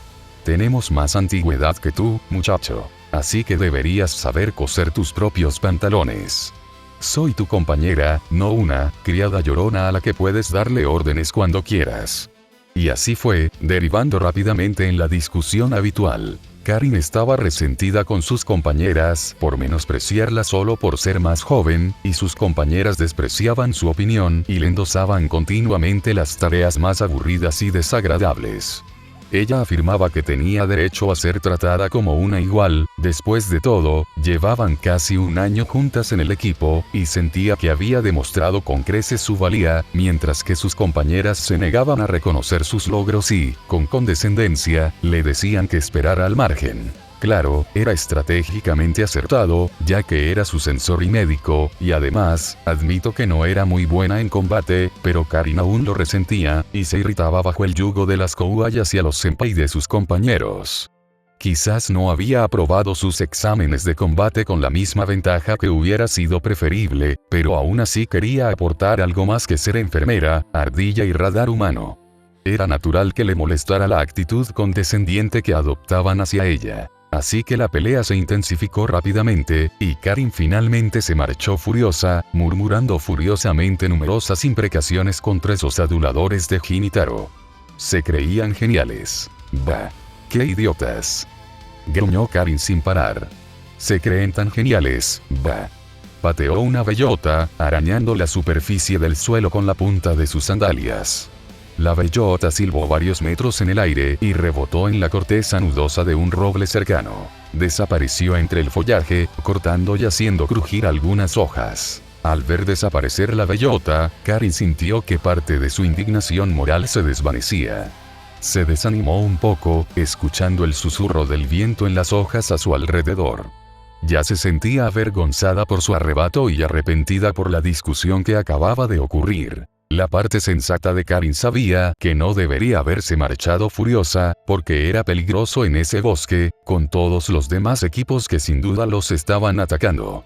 Tenemos más antigüedad que tú, muchacho. Así que deberías saber coser tus propios pantalones. Soy tu compañera, no una criada llorona a la que puedes darle órdenes cuando quieras. Y así fue, derivando rápidamente en la discusión habitual. Karin estaba resentida con sus compañeras por menospreciarla solo por ser más joven, y sus compañeras despreciaban su opinión y le endosaban continuamente las tareas más aburridas y desagradables. Ella afirmaba que tenía derecho a ser tratada como una igual. Después de todo, llevaban casi un año juntas en el equipo, y sentía que había demostrado con creces su valía, mientras que sus compañeras se negaban a reconocer sus logros y, con condescendencia, le decían que esperara al margen. Claro, era estratégicamente acertado, ya que era su sensor y médico, y además, admito que no era muy buena en combate, pero Karin aún lo resentía, y se irritaba bajo el yugo de las Kouai hacia los senpai de sus compañeros. Quizás no había aprobado sus exámenes de combate con la misma ventaja que hubiera sido preferible, pero aún así quería aportar algo más que ser enfermera, ardilla y radar humano. Era natural que le molestara la actitud condescendiente que adoptaban hacia ella. Así que la pelea se intensificó rápidamente, y Karin finalmente se marchó furiosa, murmurando furiosamente numerosas imprecaciones contra esos aduladores de Hinitaro. Se creían geniales. Bah. ¡Qué idiotas! Gruñó Karin sin parar. Se creen tan geniales, bah. Pateó una bellota, arañando la superficie del suelo con la punta de sus sandalias. La bellota silbó varios metros en el aire y rebotó en la corteza nudosa de un roble cercano. Desapareció entre el follaje, cortando y haciendo crujir algunas hojas. Al ver desaparecer la bellota, Karin sintió que parte de su indignación moral se desvanecía. Se desanimó un poco, escuchando el susurro del viento en las hojas a su alrededor. Ya se sentía avergonzada por su arrebato y arrepentida por la discusión que acababa de ocurrir. La parte sensata de Karin sabía que no debería haberse marchado furiosa, porque era peligroso en ese bosque, con todos los demás equipos que sin duda los estaban atacando.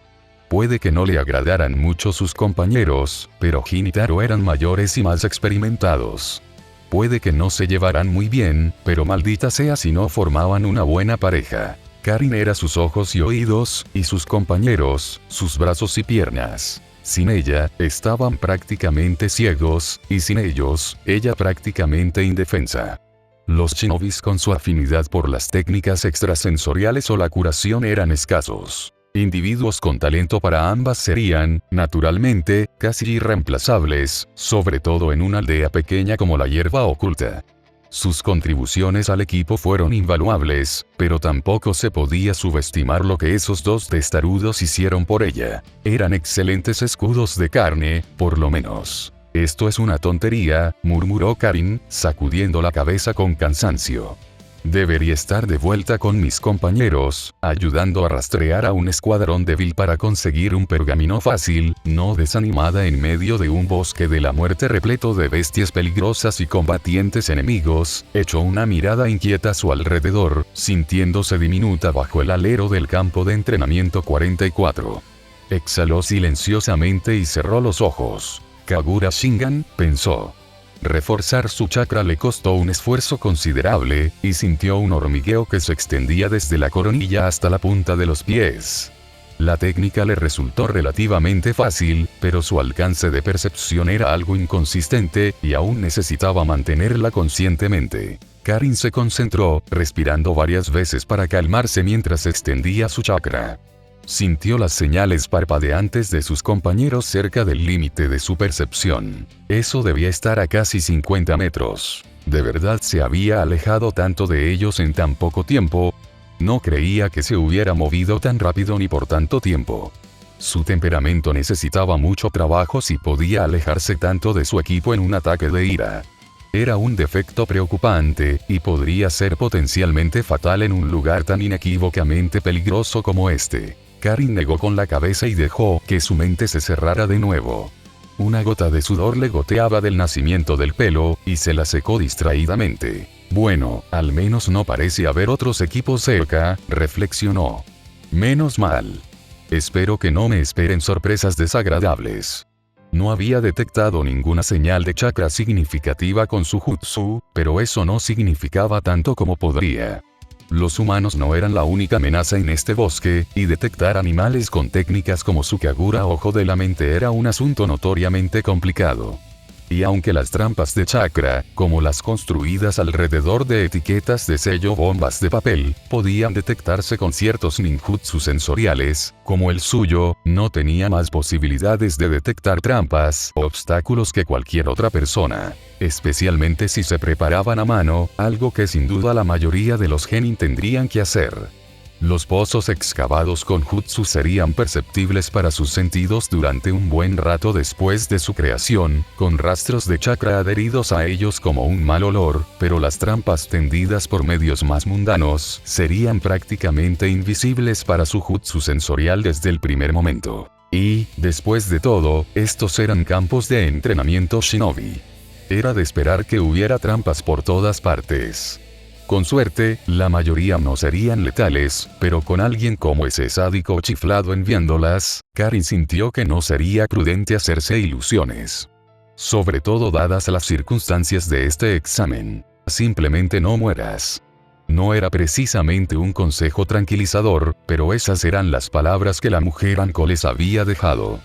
Puede que no le agradaran mucho sus compañeros, pero Hinitaro eran mayores y más experimentados. Puede que no se llevaran muy bien, pero maldita sea si no formaban una buena pareja. Karin era sus ojos y oídos, y sus compañeros, sus brazos y piernas. Sin ella, estaban prácticamente ciegos, y sin ellos, ella prácticamente indefensa. Los shinobis con su afinidad por las técnicas extrasensoriales o la curación eran escasos. Individuos con talento para ambas serían, naturalmente, casi irreemplazables, sobre todo en una aldea pequeña como la hierba oculta. Sus contribuciones al equipo fueron invaluables, pero tampoco se podía subestimar lo que esos dos testarudos hicieron por ella. Eran excelentes escudos de carne, por lo menos. Esto es una tontería, murmuró Karin, sacudiendo la cabeza con cansancio. Debería estar de vuelta con mis compañeros, ayudando a rastrear a un escuadrón débil para conseguir un pergamino fácil, no desanimada en medio de un bosque de la muerte repleto de bestias peligrosas y combatientes enemigos, echó una mirada inquieta a su alrededor, sintiéndose diminuta bajo el alero del campo de entrenamiento 44. Exhaló silenciosamente y cerró los ojos. Kagura Shingan, pensó. Reforzar su chakra le costó un esfuerzo considerable, y sintió un hormigueo que se extendía desde la coronilla hasta la punta de los pies. La técnica le resultó relativamente fácil, pero su alcance de percepción era algo inconsistente, y aún necesitaba mantenerla conscientemente. Karin se concentró, respirando varias veces para calmarse mientras extendía su chakra. Sintió las señales parpadeantes de sus compañeros cerca del límite de su percepción. Eso debía estar a casi 50 metros. ¿De verdad se había alejado tanto de ellos en tan poco tiempo? No creía que se hubiera movido tan rápido ni por tanto tiempo. Su temperamento necesitaba mucho trabajo si podía alejarse tanto de su equipo en un ataque de ira. Era un defecto preocupante, y podría ser potencialmente fatal en un lugar tan inequívocamente peligroso como este. Karin negó con la cabeza y dejó que su mente se cerrara de nuevo. Una gota de sudor le goteaba del nacimiento del pelo, y se la secó distraídamente. Bueno, al menos no parece haber otros equipos cerca, reflexionó. Menos mal. Espero que no me esperen sorpresas desagradables. No había detectado ninguna señal de chakra significativa con su jutsu, pero eso no significaba tanto como podría. Los humanos no eran la única amenaza en este bosque, y detectar animales con técnicas como Sukagura Ojo de la Mente era un asunto notoriamente complicado. Y aunque las trampas de chakra, como las construidas alrededor de etiquetas de sello bombas de papel, podían detectarse con ciertos ninjutsu sensoriales, como el suyo, no tenía más posibilidades de detectar trampas o obstáculos que cualquier otra persona. Especialmente si se preparaban a mano, algo que sin duda la mayoría de los genin tendrían que hacer. Los pozos excavados con jutsu serían perceptibles para sus sentidos durante un buen rato después de su creación, con rastros de chakra adheridos a ellos como un mal olor, pero las trampas tendidas por medios más mundanos serían prácticamente invisibles para su jutsu sensorial desde el primer momento. Y, después de todo, estos eran campos de entrenamiento shinobi. Era de esperar que hubiera trampas por todas partes. Con suerte, la mayoría no serían letales, pero con alguien como ese sádico chiflado enviándolas, Karin sintió que no sería prudente hacerse ilusiones. Sobre todo dadas las circunstancias de este examen. Simplemente no mueras. No era precisamente un consejo tranquilizador, pero esas eran las palabras que la mujer Anko les había dejado.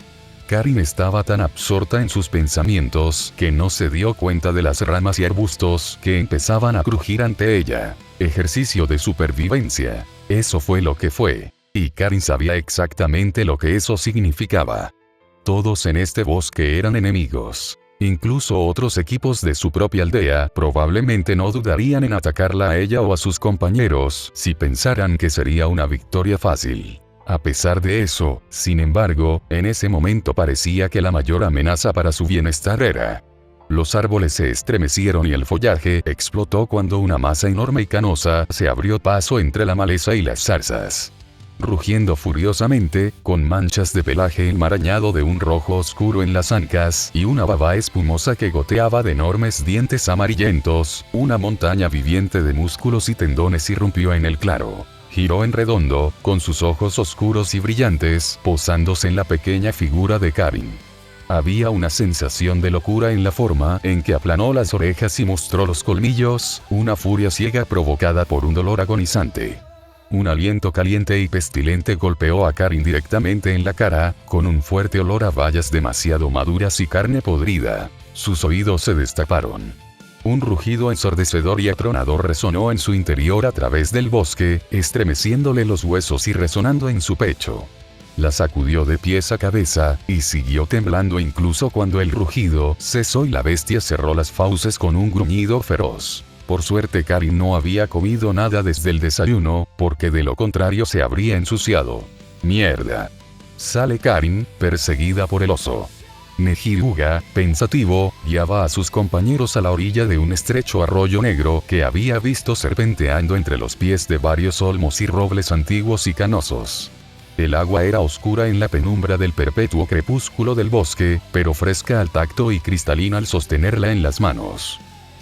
Karin estaba tan absorta en sus pensamientos que no se dio cuenta de las ramas y arbustos que empezaban a crujir ante ella. Ejercicio de supervivencia. Eso fue lo que fue. Y Karin sabía exactamente lo que eso significaba. Todos en este bosque eran enemigos. Incluso otros equipos de su propia aldea probablemente no dudarían en atacarla a ella o a sus compañeros si pensaran que sería una victoria fácil. A pesar de eso, sin embargo, en ese momento parecía que la mayor amenaza para su bienestar era. Los árboles se estremecieron y el follaje explotó cuando una masa enorme y canosa se abrió paso entre la maleza y las zarzas. Rugiendo furiosamente, con manchas de pelaje enmarañado de un rojo oscuro en las ancas y una baba espumosa que goteaba de enormes dientes amarillentos, una montaña viviente de músculos y tendones irrumpió en el claro. Giró en redondo, con sus ojos oscuros y brillantes, posándose en la pequeña figura de Karin. Había una sensación de locura en la forma en que aplanó las orejas y mostró los colmillos, una furia ciega provocada por un dolor agonizante. Un aliento caliente y pestilente golpeó a Karin directamente en la cara, con un fuerte olor a bayas demasiado maduras y carne podrida. Sus oídos se destaparon. Un rugido ensordecedor y atronador resonó en su interior a través del bosque, estremeciéndole los huesos y resonando en su pecho. La sacudió de pies a cabeza, y siguió temblando incluso cuando el rugido cesó y la bestia cerró las fauces con un gruñido feroz. Por suerte Karin no había comido nada desde el desayuno, porque de lo contrario se habría ensuciado. ¡Mierda! Sale Karin, perseguida por el oso. Neji-Hyuga, pensativo, guiaba a sus compañeros a la orilla de un estrecho arroyo negro que había visto serpenteando entre los pies de varios olmos y robles antiguos y canosos. El agua era oscura en la penumbra del perpetuo crepúsculo del bosque, pero fresca al tacto y cristalina al sostenerla en las manos.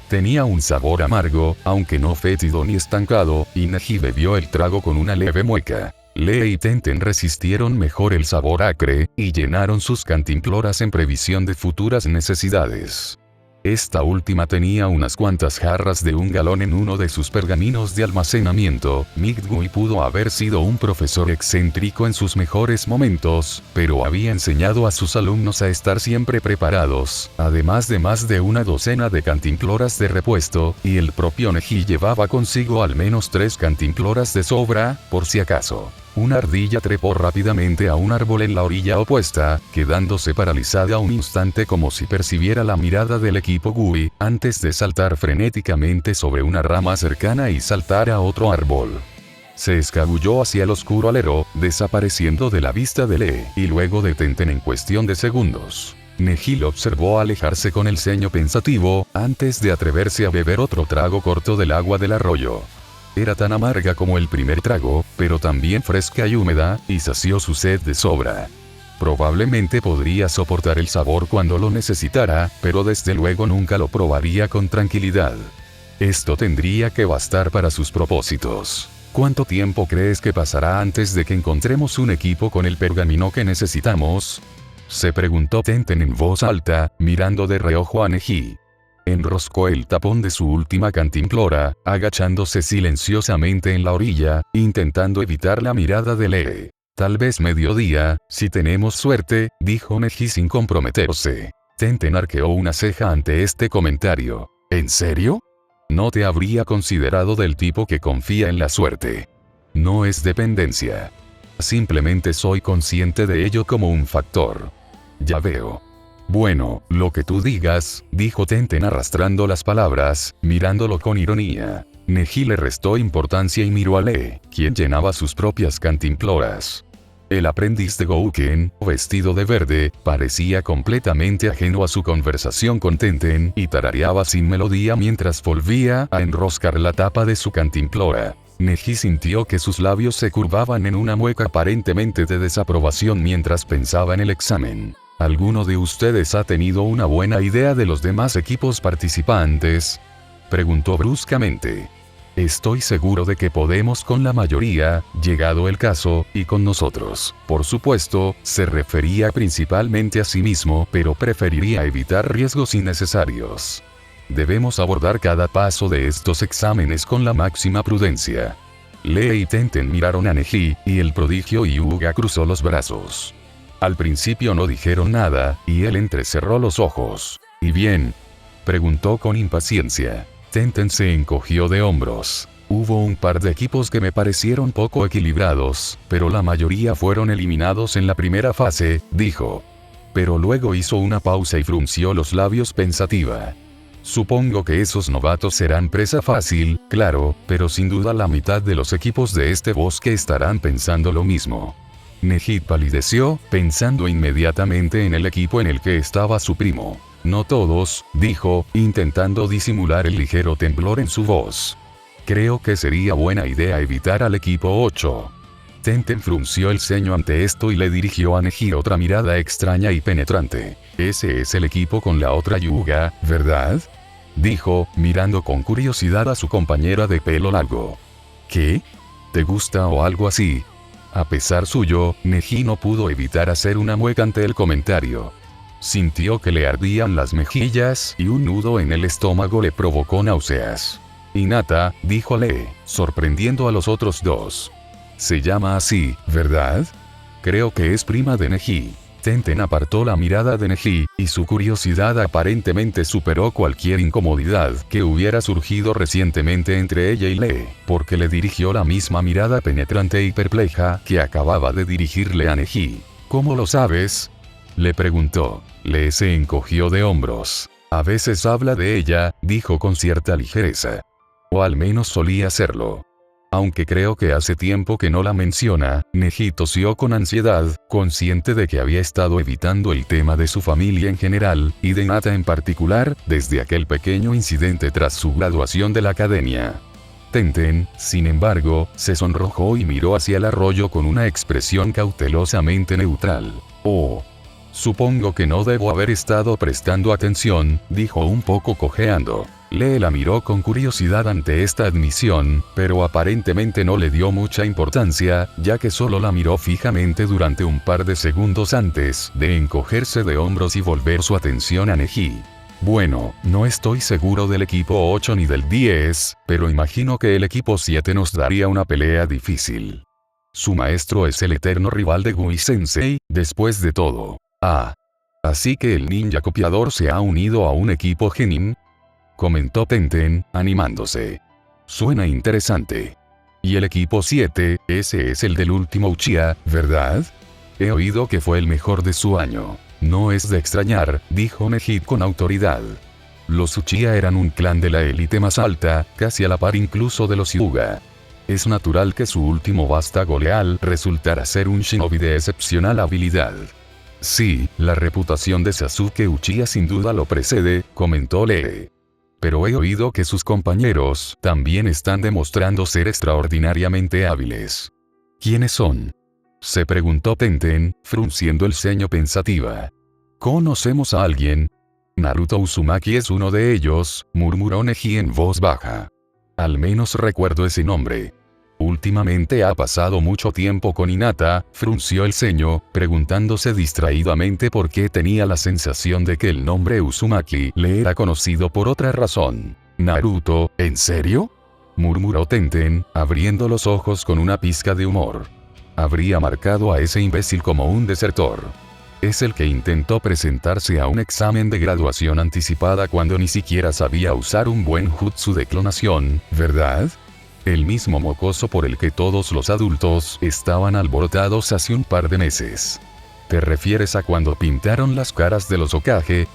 Tenía un sabor amargo, aunque no fétido ni estancado, y Neji bebió el trago con una leve mueca. Lee y Tenten resistieron mejor el sabor acre, y llenaron sus cantimploras en previsión de futuras necesidades. Esta última tenía unas cuantas jarras de 1 galón en uno de sus pergaminos de almacenamiento. Migui pudo haber sido un profesor excéntrico en sus mejores momentos, pero había enseñado a sus alumnos a estar siempre preparados, además de más de una docena de cantimploras de repuesto, y el propio Neji llevaba consigo al menos 3 cantimploras de sobra, por si acaso. Una ardilla trepó rápidamente a un árbol en la orilla opuesta, quedándose paralizada un instante como si percibiera la mirada del equipo Gui, antes de saltar frenéticamente sobre una rama cercana y saltar a otro árbol. Se escabulló hacia el oscuro alero, desapareciendo de la vista de Lee, y luego de Tenten en cuestión de segundos. Neji lo observó alejarse con el ceño pensativo, antes de atreverse a beber otro trago corto del agua del arroyo. Era tan amarga como el primer trago, pero también fresca y húmeda, y sació su sed de sobra. Probablemente podría soportar el sabor cuando lo necesitara, pero desde luego nunca lo probaría con tranquilidad. Esto tendría que bastar para sus propósitos. ¿Cuánto tiempo crees que pasará antes de que encontremos un equipo con el pergamino que necesitamos? Se preguntó Tenten en voz alta, mirando de reojo a Neji. Enroscó el tapón de su última cantimplora, agachándose silenciosamente en la orilla, intentando evitar la mirada de Lee. Tal vez mediodía, si tenemos suerte, dijo Neji sin comprometerse. Tenten arqueó una ceja ante este comentario. ¿En serio? No te habría considerado del tipo que confía en la suerte. No es dependencia. Simplemente soy consciente de ello como un factor. Ya veo. Bueno, lo que tú digas, dijo Tenten arrastrando las palabras, mirándolo con ironía. Neji le restó importancia y miró a Lee, quien llenaba sus propias cantimploras. El aprendiz de Gouken, vestido de verde, parecía completamente ajeno a su conversación con Tenten y tarareaba sin melodía mientras volvía a enroscar la tapa de su cantimplora. Neji sintió que sus labios se curvaban en una mueca aparentemente de desaprobación mientras pensaba en el examen. ¿Alguno de ustedes ha tenido una buena idea de los demás equipos participantes? Preguntó bruscamente. Estoy seguro de que podemos con la mayoría, llegado el caso, y con nosotros. Por supuesto, se refería principalmente a sí mismo, pero preferiría evitar riesgos innecesarios. Debemos abordar cada paso de estos exámenes con la máxima prudencia. Lee y Tenten miraron a Neji, y el prodigio Hyuga cruzó los brazos. Al principio no dijeron nada, y él entrecerró los ojos. ¿Y bien? Preguntó con impaciencia. Tenten se encogió de hombros. Hubo un par de equipos que me parecieron poco equilibrados, pero la mayoría fueron eliminados en la primera fase, dijo. Pero luego hizo una pausa y frunció los labios pensativa. Supongo que esos novatos serán presa fácil, claro, pero sin duda la mitad de los equipos de este bosque estarán pensando lo mismo. Neji palideció, pensando inmediatamente en el equipo en el que estaba su primo. No todos, dijo, intentando disimular el ligero temblor en su voz. Creo que sería buena idea evitar al equipo 8. Tenten frunció el ceño ante esto y le dirigió a Neji otra mirada extraña y penetrante. Ese es el equipo con la otra Hyuga, ¿verdad? Dijo, mirando con curiosidad a su compañera de pelo largo. ¿Qué? ¿Te gusta o algo así? A pesar suyo, Neji no pudo evitar hacer una mueca ante el comentario. Sintió que le ardían las mejillas y un nudo en el estómago le provocó náuseas. Hinata, dijo Lee, sorprendiendo a los otros dos. Se llama así, ¿verdad? Creo que es prima de Neji. Tenten apartó la mirada de Neji, y su curiosidad aparentemente superó cualquier incomodidad que hubiera surgido recientemente entre ella y Lee, porque le dirigió la misma mirada penetrante y perpleja que acababa de dirigirle a Neji. ¿Cómo lo sabes? Le preguntó. Lee se encogió de hombros. A veces habla de ella, dijo con cierta ligereza. O al menos solía hacerlo. Aunque creo que hace tiempo que no la menciona, Neji tosió con ansiedad, consciente de que había estado evitando el tema de su familia en general, y de Hinata en particular, desde aquel pequeño incidente tras su graduación de la academia. Tenten, sin embargo, se sonrojó y miró hacia el arroyo con una expresión cautelosamente neutral. Oh. Supongo que no debo haber estado prestando atención, dijo un poco cojeando. Lee la miró con curiosidad ante esta admisión, pero aparentemente no le dio mucha importancia, ya que solo la miró fijamente durante un par de segundos antes de encogerse de hombros y volver su atención a Neji. Bueno, no estoy seguro del equipo 8 ni del 10, pero imagino que el equipo 7 nos daría una pelea difícil. Su maestro es el eterno rival de Gui-sensei, después de todo. Ah. Así que el ninja copiador se ha unido a un equipo genin, comentó Tenten, animándose. Suena interesante. Y el equipo 7, ese es el del último Uchiha, ¿verdad? He oído que fue el mejor de su año. No es de extrañar, dijo Neji con autoridad. Los Uchiha eran un clan de la élite más alta, casi a la par incluso de los Hyuga. Es natural que su último vástago leal resultara ser un shinobi de excepcional habilidad. Sí, la reputación de Sasuke Uchiha sin duda lo precede, comentó Lee. pero he oído que sus compañeros también están demostrando ser extraordinariamente hábiles. ¿Quiénes son?, se preguntó Tenten, frunciendo el ceño pensativa. ¿Conocemos a alguien? Naruto Uzumaki es uno de ellos, murmuró Neji en voz baja. Al menos recuerdo ese nombre. Últimamente ha pasado mucho tiempo con Hinata, frunció el ceño, preguntándose distraídamente por qué tenía la sensación de que el nombre Uzumaki le era conocido por otra razón. Naruto, ¿en serio?, murmuró Tenten, abriendo los ojos con una pizca de humor. Habría marcado a ese imbécil como un desertor. Es el que intentó presentarse a un examen de graduación anticipada cuando ni siquiera sabía usar un buen jutsu de clonación, ¿verdad? El mismo mocoso por el que todos los adultos estaban alborotados hace un par de meses. ¿Te refieres a cuando pintaron las caras de los Hokage?,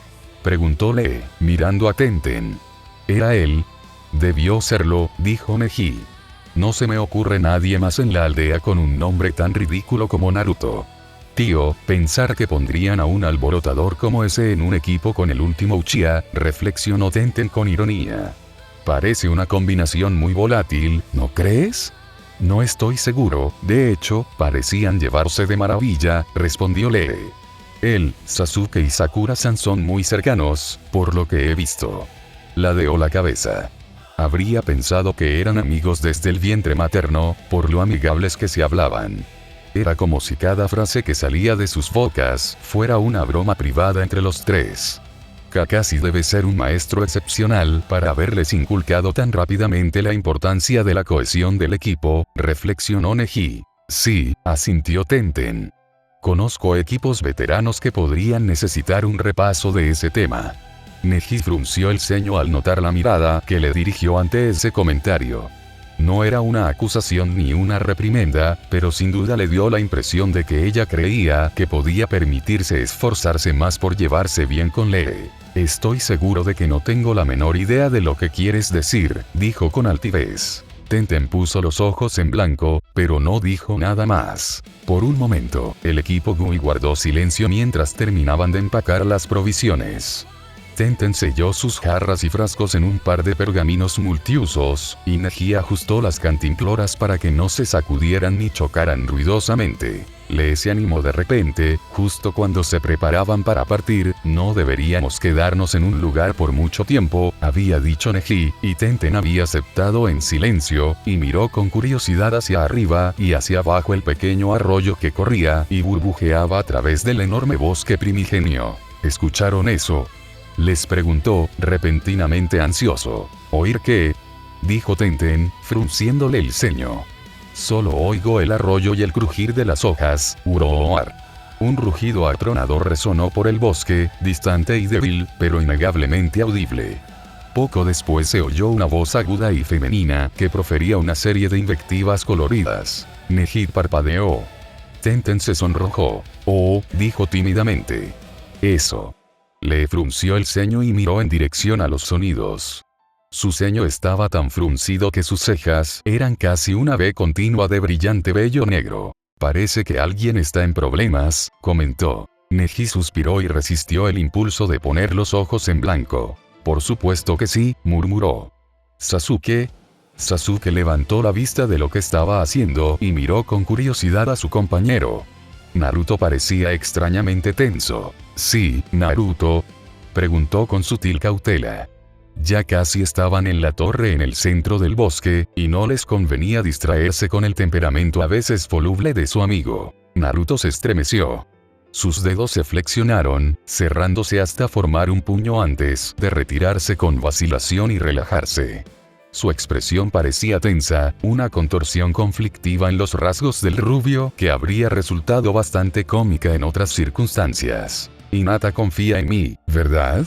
preguntó Lee, mirando a Tenten. Era él. Debió serlo, dijo Neji. No se me ocurre nadie más en la aldea con un nombre tan ridículo como Naruto. Tío, pensar que pondrían a un alborotador como ese en un equipo con el último Uchiha, reflexionó Tenten con ironía. Parece una combinación muy volátil, ¿no crees? No estoy seguro, de hecho, parecían llevarse de maravilla, respondió Lee. Él, Sasuke y Sakura-san son muy cercanos, por lo que he visto. Ladeó la cabeza. Habría pensado que eran amigos desde el vientre materno, por lo amigables que se hablaban. Era como si cada frase que salía de sus bocas fuera una broma privada entre los tres. Kakashi debe ser un maestro excepcional para haberles inculcado tan rápidamente la importancia de la cohesión del equipo, reflexionó Neji. Sí, asintió Tenten. Conozco equipos veteranos que podrían necesitar un repaso de ese tema. Neji frunció el ceño al notar la mirada que le dirigió ante ese comentario. No era una acusación ni una reprimenda, pero sin duda le dio la impresión de que ella creía que podía permitirse esforzarse más por llevarse bien con Lee. Estoy seguro de que no tengo la menor idea de lo que quieres decir, dijo con altivez. Tenten puso los ojos en blanco, pero no dijo nada más. Por un momento, el equipo Gui guardó silencio mientras terminaban de empacar las provisiones. Tenten selló sus jarras y frascos en un par de pergaminos multiusos, y Neji ajustó las cantimploras para que no se sacudieran ni chocaran ruidosamente. Lee se animó de repente, justo cuando se preparaban para partir. No deberíamos quedarnos en un lugar por mucho tiempo, había dicho Neji, y Tenten había aceptado en silencio, y miró con curiosidad hacia arriba y hacia abajo el pequeño arroyo que corría y burbujeaba a través del enorme bosque primigenio. ¿Escucharon eso?, les preguntó, repentinamente ansioso. ¿Oír qué?, dijo Tenten, frunciéndole el ceño. Solo oigo el arroyo y el crujir de las hojas, uroar. Un rugido atronador resonó por el bosque, distante y débil, pero innegablemente audible. Poco después se oyó una voz aguda y femenina que profería una serie de invectivas coloridas. Neji parpadeó. Tenten se sonrojó. Oh, dijo tímidamente. Eso. Le frunció el ceño y miró en dirección a los sonidos. Su ceño estaba tan fruncido que sus cejas eran casi una V continua de brillante vello negro. Parece que alguien está en problemas, comentó. Neji suspiró y resistió el impulso de poner los ojos en blanco. Por supuesto que sí, murmuró. ¿Sasuke? Sasuke levantó la vista de lo que estaba haciendo y miró con curiosidad a su compañero. Naruto parecía extrañamente tenso. ¿Sí, Naruto?, preguntó con sutil cautela. Ya casi estaban en la torre en el centro del bosque, y no les convenía distraerse con el temperamento a veces voluble de su amigo. Naruto se estremeció. Sus dedos se flexionaron, cerrándose hasta formar un puño antes de retirarse con vacilación y relajarse. Su expresión parecía tensa, una contorsión conflictiva en los rasgos del rubio que habría resultado bastante cómica en otras circunstancias. Hinata confía en mí, ¿verdad?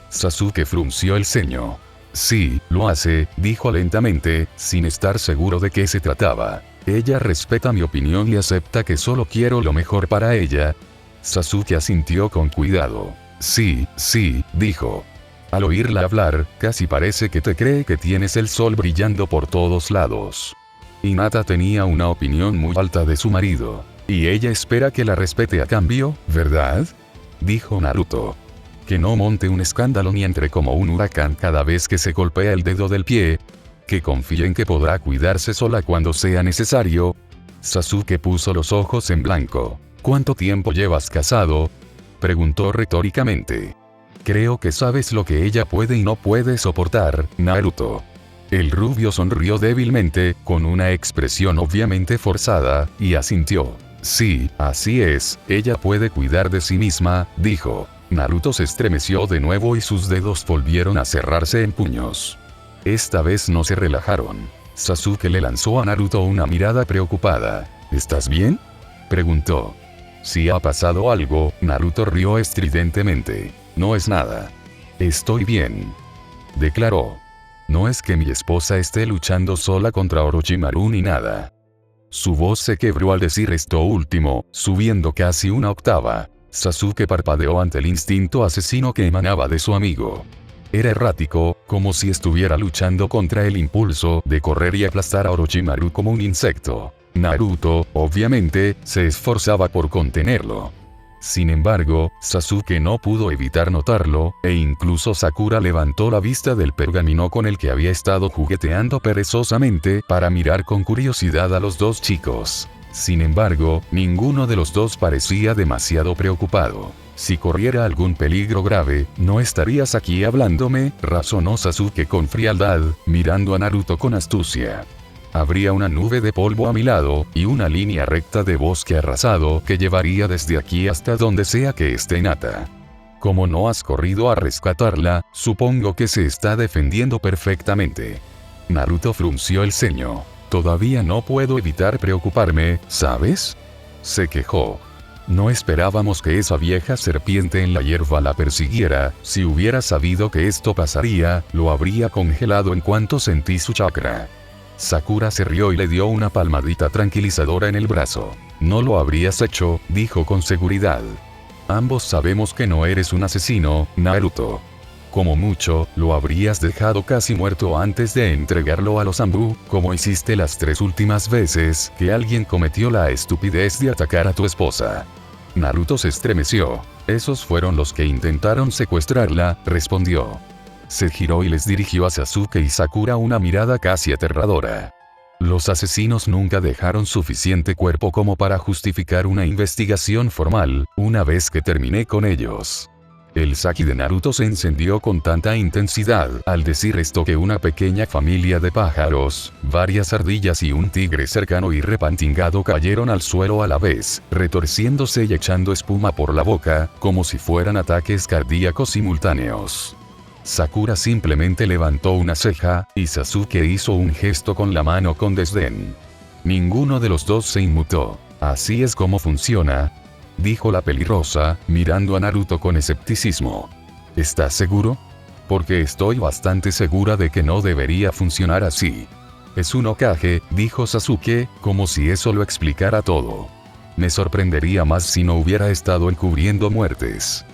Sasuke frunció el ceño. Sí, lo hace, dijo lentamente, sin estar seguro de qué se trataba. Ella respeta mi opinión y acepta que solo quiero lo mejor para ella. Sasuke asintió con cuidado. Sí, dijo. Al oírla hablar, casi parece que te cree que tienes el sol brillando por todos lados. Hinata tenía una opinión muy alta de su marido. Y ella espera que la respete a cambio, ¿verdad?, dijo Naruto. Que no monte un escándalo ni entre como un huracán cada vez que se golpea el dedo del pie. Que confíe en que podrá cuidarse sola cuando sea necesario. Sasuke puso los ojos en blanco. ¿Cuánto tiempo llevas casado?, preguntó retóricamente. Creo que sabes lo que ella puede y no puede soportar, Naruto. El rubio sonrió débilmente, con una expresión obviamente forzada, y asintió. Sí, así es, ella puede cuidar de sí misma, dijo. Naruto se estremeció de nuevo y sus dedos volvieron a cerrarse en puños. Esta vez no se relajaron. Sasuke le lanzó a Naruto una mirada preocupada. ¿Estás bien?, preguntó. Si ha pasado algo, Naruto rió estridentemente. No es nada. Estoy bien, declaró. No es que mi esposa esté luchando sola contra Orochimaru ni nada. Su voz se quebró al decir esto último, subiendo casi una octava. Sasuke parpadeó ante el instinto asesino que emanaba de su amigo. Era errático, como si estuviera luchando contra el impulso de correr y aplastar a Orochimaru como un insecto. Naruto, obviamente, se esforzaba por contenerlo. Sin embargo, Sasuke no pudo evitar notarlo, e incluso Sakura levantó la vista del pergamino con el que había estado jugueteando perezosamente para mirar con curiosidad a los dos chicos. Sin embargo, ninguno de los dos parecía demasiado preocupado. Si corriera algún peligro grave, no estarías aquí hablándome, razonó Sasuke con frialdad, mirando a Naruto con astucia. Habría una nube de polvo a mi lado, y una línea recta de bosque arrasado que llevaría desde aquí hasta donde sea que esté Hinata. Como no has corrido a rescatarla, supongo que se está defendiendo perfectamente. Naruto frunció el ceño. Todavía no puedo evitar preocuparme, ¿sabes?, se quejó. No esperábamos que esa vieja serpiente en la hierba la persiguiera. Si hubiera sabido que esto pasaría, lo habría congelado en cuanto sentí su chakra. Sakura se rió y le dio una palmadita tranquilizadora en el brazo. No lo habrías hecho, dijo con seguridad. Ambos sabemos que no eres un asesino, Naruto. Como mucho, lo habrías dejado casi muerto antes de entregarlo a los Zanbu, como hiciste las 3 últimas veces que alguien cometió la estupidez de atacar a tu esposa. Naruto se estremeció. Esos fueron los que intentaron secuestrarla, respondió. Se giró y les dirigió a Sasuke y Sakura una mirada casi aterradora. Los asesinos nunca dejaron suficiente cuerpo como para justificar una investigación formal, una vez que terminé con ellos. El Saki de Naruto se encendió con tanta intensidad al decir esto que una pequeña familia de pájaros, varias ardillas y un tigre cercano y repantingado cayeron al suelo a la vez, retorciéndose y echando espuma por la boca, como si fueran ataques cardíacos simultáneos. Sakura simplemente levantó una ceja, y Sasuke hizo un gesto con la mano con desdén. Ninguno de los dos se inmutó. Así es como funciona, dijo la pelirrosa, mirando a Naruto con escepticismo. ¿Estás seguro? Porque estoy bastante segura de que no debería funcionar así. Es un Hokage, dijo Sasuke, como si eso lo explicara todo. Me sorprendería más si no hubiera estado encubriendo muertes.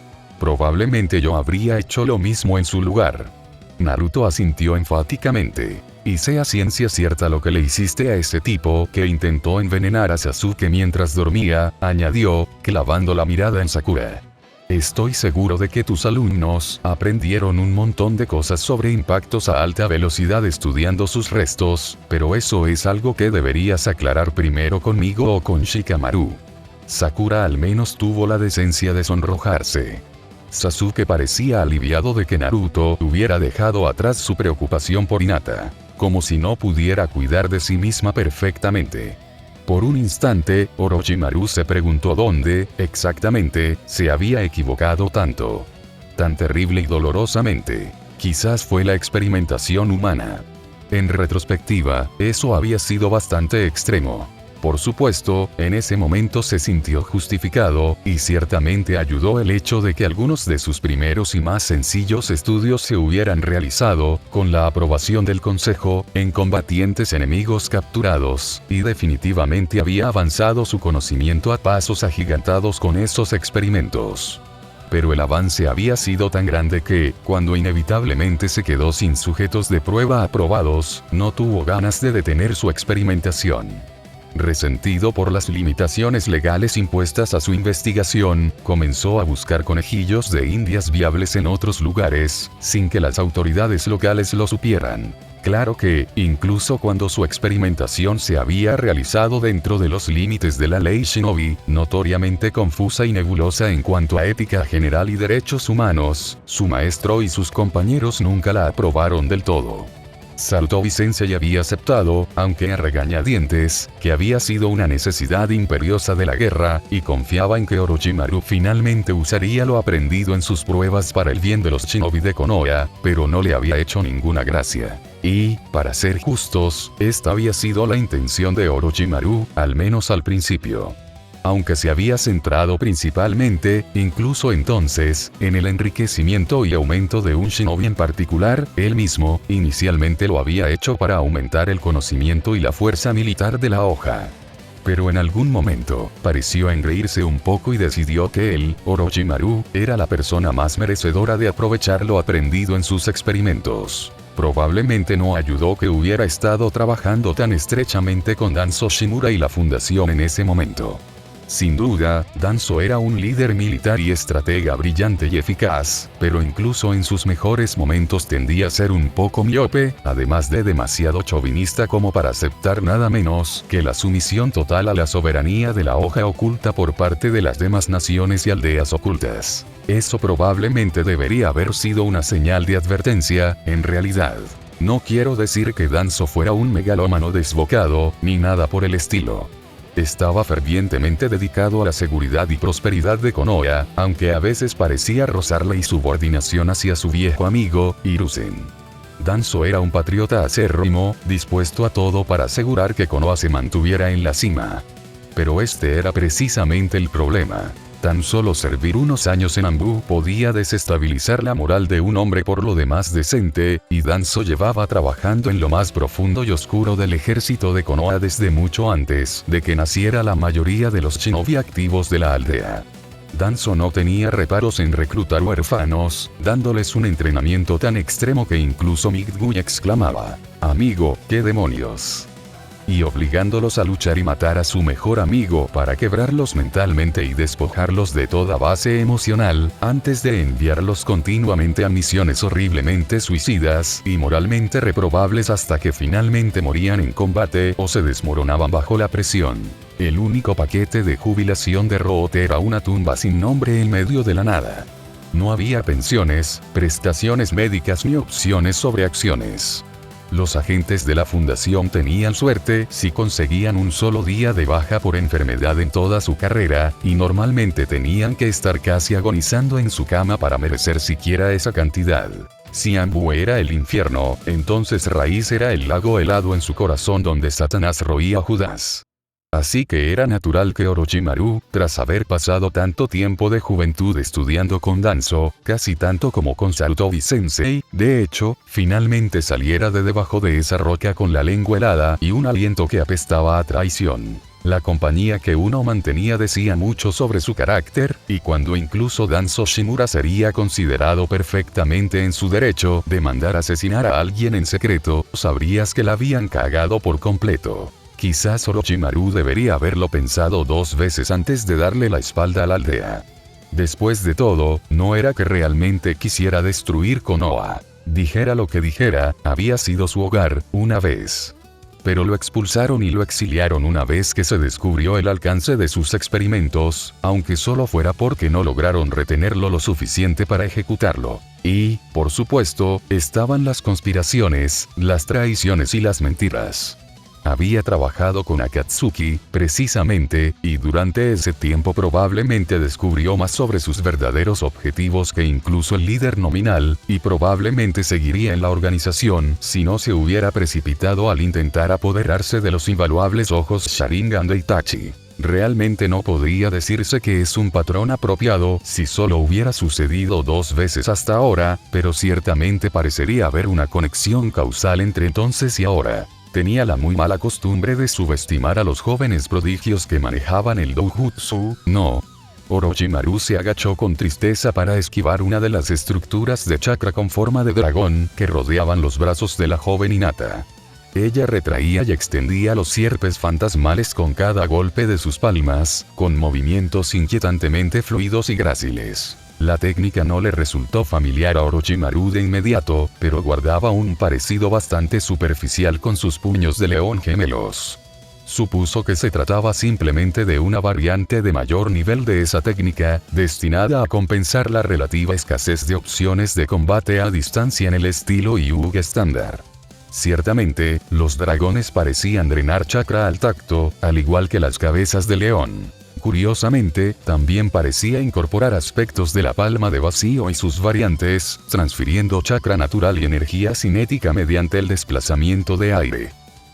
Probablemente yo habría hecho lo mismo en su lugar. Naruto asintió enfáticamente. Y sea ciencia cierta lo que le hiciste a ese tipo que intentó envenenar a Sasuke mientras dormía, añadió, clavando la mirada en Sakura. Estoy seguro de que tus alumnos aprendieron un montón de cosas sobre impactos a alta velocidad estudiando sus restos, pero eso es algo que deberías aclarar primero conmigo o con Shikamaru. Sakura al menos tuvo la decencia de sonrojarse. Sasuke parecía aliviado de que Naruto hubiera dejado atrás su preocupación por Hinata, como si no pudiera cuidar de sí misma perfectamente. Por un instante, Orochimaru se preguntó dónde, exactamente, se había equivocado tanto. Tan terrible y dolorosamente. Quizás fue la experimentación humana. En retrospectiva, eso había sido bastante extremo. Por supuesto, en ese momento se sintió justificado, y ciertamente ayudó el hecho de que algunos de sus primeros y más sencillos estudios se hubieran realizado, con la aprobación del Consejo, en combatientes enemigos capturados, y definitivamente había avanzado su conocimiento a pasos agigantados con esos experimentos. Pero el avance había sido tan grande que, cuando inevitablemente se quedó sin sujetos de prueba aprobados, no tuvo ganas de detener su experimentación. Resentido por las limitaciones legales impuestas a su investigación, comenzó a buscar conejillos de indias viables en otros lugares, sin que las autoridades locales lo supieran. Claro que, incluso cuando su experimentación se había realizado dentro de los límites de la ley Shinobi, notoriamente confusa y nebulosa en cuanto a ética general y derechos humanos, su maestro y sus compañeros nunca la aprobaron del todo. Sarutobi Sensei había aceptado, aunque a regañadientes, que había sido una necesidad imperiosa de la guerra, y confiaba en que Orochimaru finalmente usaría lo aprendido en sus pruebas para el bien de los shinobi de Konoha, pero no le había hecho ninguna gracia. Y, para ser justos, esta había sido la intención de Orochimaru, al menos al principio. Aunque se había centrado principalmente, incluso entonces, en el enriquecimiento y aumento de un shinobi en particular, él mismo, inicialmente lo había hecho para aumentar el conocimiento y la fuerza militar de la hoja. Pero en algún momento, pareció engreírse un poco y decidió que él, Orochimaru, era la persona más merecedora de aprovechar lo aprendido en sus experimentos. Probablemente no ayudó que hubiera estado trabajando tan estrechamente con Danzo Shimura y la fundación en ese momento. Sin duda, Danzo era un líder militar y estratega brillante y eficaz, pero incluso en sus mejores momentos tendía a ser un poco miope, además de demasiado chauvinista como para aceptar nada menos que la sumisión total a la soberanía de la hoja oculta por parte de las demás naciones y aldeas ocultas. Eso probablemente debería haber sido una señal de advertencia, en realidad. No quiero decir que Danzo fuera un megalómano desbocado, ni nada por el estilo. Estaba fervientemente dedicado a la seguridad y prosperidad de Konoha, aunque a veces parecía rozar la insubordinación hacia su viejo amigo, Hiruzen. Danzo era un patriota acérrimo, dispuesto a todo para asegurar que Konoha se mantuviera en la cima. Pero este era precisamente el problema. Tan solo servir unos años en Anbu podía desestabilizar la moral de un hombre por lo demás decente, y Danzo llevaba trabajando en lo más profundo y oscuro del ejército de Konoha desde mucho antes de que naciera la mayoría de los shinobi activos de la aldea. Danzo no tenía reparos en reclutar huérfanos, dándoles un entrenamiento tan extremo que incluso Migui exclamaba: «Amigo, ¿qué demonios?», y obligándolos a luchar y matar a su mejor amigo para quebrarlos mentalmente y despojarlos de toda base emocional, antes de enviarlos continuamente a misiones horriblemente suicidas y moralmente reprobables hasta que finalmente morían en combate o se desmoronaban bajo la presión. El único paquete de jubilación de Root era una tumba sin nombre en medio de la nada. No había pensiones, prestaciones médicas ni opciones sobre acciones. Los agentes de la fundación tenían suerte si conseguían un solo día de baja por enfermedad en toda su carrera, y normalmente tenían que estar casi agonizando en su cama para merecer siquiera esa cantidad. Si Anbu era el infierno, entonces Raíz era el lago helado en su corazón donde Satanás roía a Judas. Así que era natural que Orochimaru, tras haber pasado tanto tiempo de juventud estudiando con Danzo, casi tanto como con Sarutobi Sensei, de hecho, finalmente saliera de debajo de esa roca con la lengua helada y un aliento que apestaba a traición. La compañía que uno mantenía decía mucho sobre su carácter, y cuando incluso Danzo Shimura sería considerado perfectamente en su derecho de mandar asesinar a alguien en secreto, sabrías que la habían cagado por completo. Quizás Orochimaru debería haberlo pensado 2 veces antes de darle la espalda a la aldea. Después de todo, no era que realmente quisiera destruir Konoha. Dijera lo que dijera, había sido su hogar, una vez. Pero lo expulsaron y lo exiliaron una vez que se descubrió el alcance de sus experimentos, aunque solo fuera porque no lograron retenerlo lo suficiente para ejecutarlo. Y, por supuesto, estaban las conspiraciones, las traiciones y las mentiras. Había trabajado con Akatsuki, precisamente, y durante ese tiempo probablemente descubrió más sobre sus verdaderos objetivos que incluso el líder nominal, y probablemente seguiría en la organización si no se hubiera precipitado al intentar apoderarse de los invaluables ojos Sharingan de Itachi. Realmente no podría decirse que es un patrón apropiado si solo hubiera sucedido 2 veces hasta ahora, pero ciertamente parecería haber una conexión causal entre entonces y ahora. Tenía la muy mala costumbre de subestimar a los jóvenes prodigios que manejaban el doujutsu, no. Orochimaru se agachó con tristeza para esquivar una de las estructuras de chakra con forma de dragón que rodeaban los brazos de la joven Hinata. Ella retraía y extendía los sierpes fantasmales con cada golpe de sus palmas, con movimientos inquietantemente fluidos y gráciles. La técnica no le resultó familiar a Orochimaru de inmediato, pero guardaba un parecido bastante superficial con sus puños de león gemelos. Supuso que se trataba simplemente de una variante de mayor nivel de esa técnica, destinada a compensar la relativa escasez de opciones de combate a distancia en el estilo Hyuga estándar. Ciertamente, los dragones parecían drenar chakra al tacto, al igual que las cabezas de león. Curiosamente, también parecía incorporar aspectos de la palma de vacío y sus variantes, transfiriendo chakra natural y energía cinética mediante el desplazamiento de aire.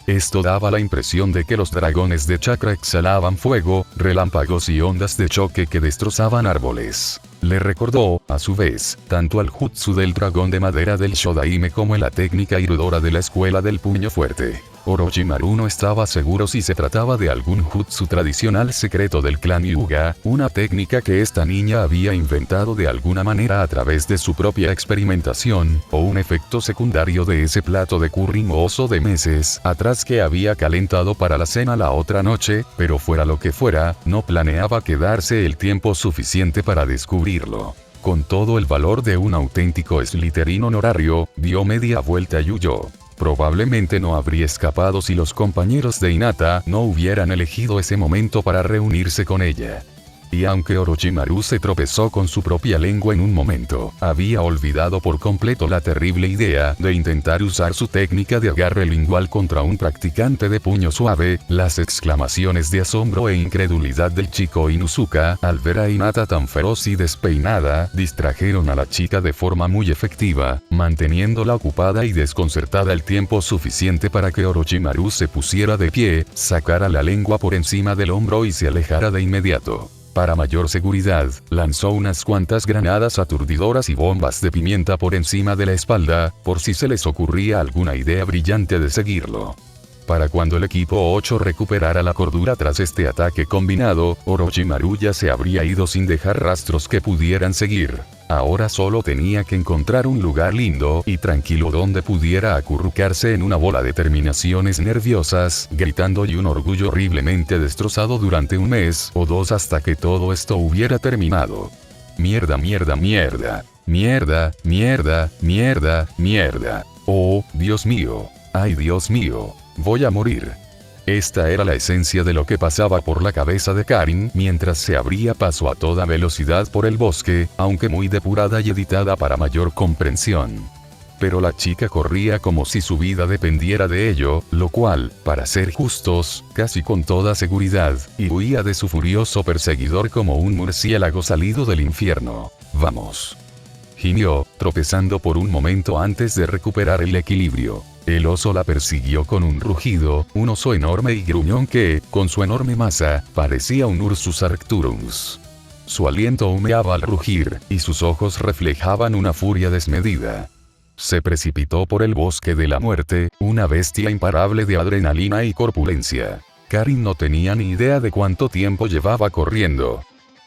Esto daba la impresión de que los dragones de chakra exhalaban fuego, relámpagos y ondas de choque que destrozaban árboles. Le recordó, a su vez, tanto al jutsu del dragón de madera del Shodaime como la técnica Hirudora de la escuela del puño fuerte. Orochimaru no estaba seguro si se trataba de algún jutsu tradicional secreto del clan Hyuga, una técnica que esta niña había inventado de alguna manera a través de su propia experimentación, o un efecto secundario de ese plato de curry mohoso de meses atrás que había calentado para la cena la otra noche, pero fuera lo que fuera, no planeaba quedarse el tiempo suficiente para descubrirlo. Con todo el valor de un auténtico Slytherin honorario, dio media vuelta y huyó. Probablemente no habría escapado si los compañeros de Hinata no hubieran elegido ese momento para reunirse con ella. Y aunque Orochimaru se tropezó con su propia lengua en un momento, había olvidado por completo la terrible idea de intentar usar su técnica de agarre lingual contra un practicante de puño suave. Las exclamaciones de asombro e incredulidad del chico Inuzuka al ver a Hinata tan feroz y despeinada distrajeron a la chica de forma muy efectiva, manteniéndola ocupada y desconcertada el tiempo suficiente para que Orochimaru se pusiera de pie, sacara la lengua por encima del hombro y se alejara de inmediato. Para mayor seguridad, lanzó unas cuantas granadas aturdidoras y bombas de pimienta por encima de la espalda, por si se les ocurría alguna idea brillante de seguirlo. Para cuando el equipo 8 recuperara la cordura tras este ataque combinado, Orochimaru ya se habría ido sin dejar rastros que pudieran seguir. Ahora solo tenía que encontrar un lugar lindo y tranquilo donde pudiera acurrucarse en una bola de terminaciones nerviosas, gritando y un orgullo horriblemente destrozado durante un mes o dos hasta que todo esto hubiera terminado. Mierda, mierda, mierda. Mierda, mierda, mierda, mierda. Oh, Dios mío. Ay, Dios mío. Voy a morir. Esta era la esencia de lo que pasaba por la cabeza de Karin mientras se abría paso a toda velocidad por el bosque, aunque muy depurada y editada para mayor comprensión. Pero la chica corría como si su vida dependiera de ello, lo cual, para ser justos, casi con toda seguridad, y huía de su furioso perseguidor como un murciélago salido del infierno. Vamos. Gimió, tropezando por un momento antes de recuperar el equilibrio. El oso la persiguió con un rugido, un oso enorme y gruñón que, con su enorme masa, parecía un Ursus Arcturus. Su aliento humeaba al rugir, y sus ojos reflejaban una furia desmedida. Se precipitó por el bosque de la muerte, una bestia imparable de adrenalina y corpulencia. Karin no tenía ni idea de cuánto tiempo llevaba corriendo.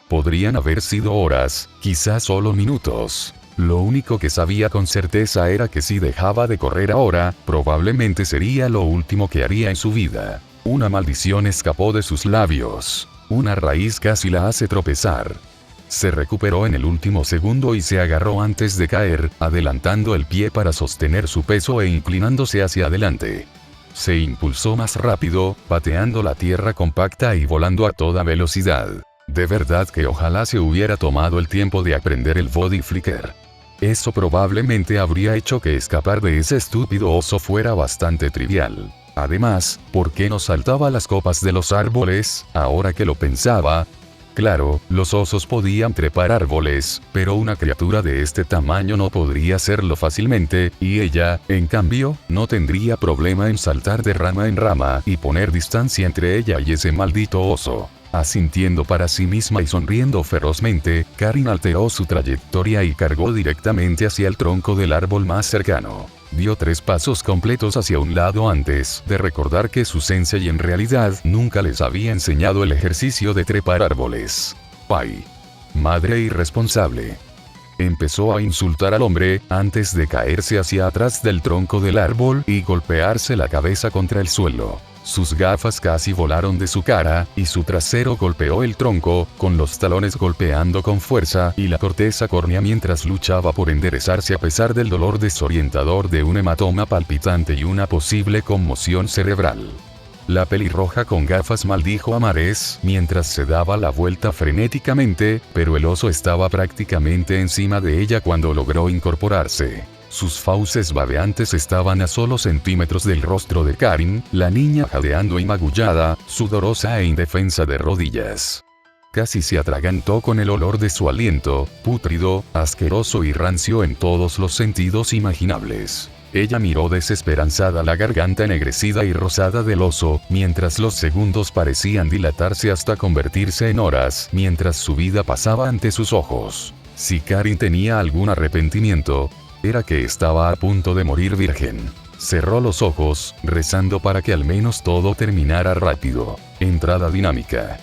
Podrían haber sido horas, quizás solo minutos. Lo único que sabía con certeza era que si dejaba de correr ahora, probablemente sería lo último que haría en su vida. Una maldición escapó de sus labios. Una raíz casi la hace tropezar. Se recuperó en el último segundo y se agarró antes de caer, adelantando el pie para sostener su peso e inclinándose hacia adelante. Se impulsó más rápido, pateando la tierra compacta y volando a toda velocidad. De verdad que ojalá se hubiera tomado el tiempo de aprender el body flicker. Eso probablemente habría hecho que escapar de ese estúpido oso fuera bastante trivial. Además, ¿por qué no saltaba las copas de los árboles, ahora que lo pensaba? Claro, los osos podían trepar árboles, pero una criatura de este tamaño no podría hacerlo fácilmente, y ella, en cambio, no tendría problema en saltar de rama en rama y poner distancia entre ella y ese maldito oso. Asintiendo para sí misma y sonriendo ferozmente, Karin alteró su trayectoria y cargó directamente hacia el tronco del árbol más cercano. Dio 3 pasos completos hacia un lado antes de recordar que su sensei en realidad nunca les había enseñado el ejercicio de trepar árboles. ¡Ay! Madre irresponsable. Empezó a insultar al hombre, antes de caerse hacia atrás del tronco del árbol y golpearse la cabeza contra el suelo. Sus gafas casi volaron de su cara, y su trasero golpeó el tronco, con los talones golpeando con fuerza y la corteza córnea mientras luchaba por enderezarse a pesar del dolor desorientador de un hematoma palpitante y una posible conmoción cerebral. La pelirroja con gafas maldijo a mares mientras se daba la vuelta frenéticamente, pero el oso estaba prácticamente encima de ella cuando logró incorporarse. Sus fauces babeantes estaban a solo centímetros del rostro de Karin, la niña jadeando y magullada, sudorosa e indefensa de rodillas. Casi se atragantó con el olor de su aliento, pútrido, asqueroso y rancio en todos los sentidos imaginables. Ella miró desesperanzada la garganta ennegrecida y rosada del oso, mientras los segundos parecían dilatarse hasta convertirse en horas, mientras su vida pasaba ante sus ojos. Si Karin tenía algún arrepentimiento, era que estaba a punto de morir virgen. Cerró los ojos, rezando para que al menos todo terminara rápido. Entrada dinámica.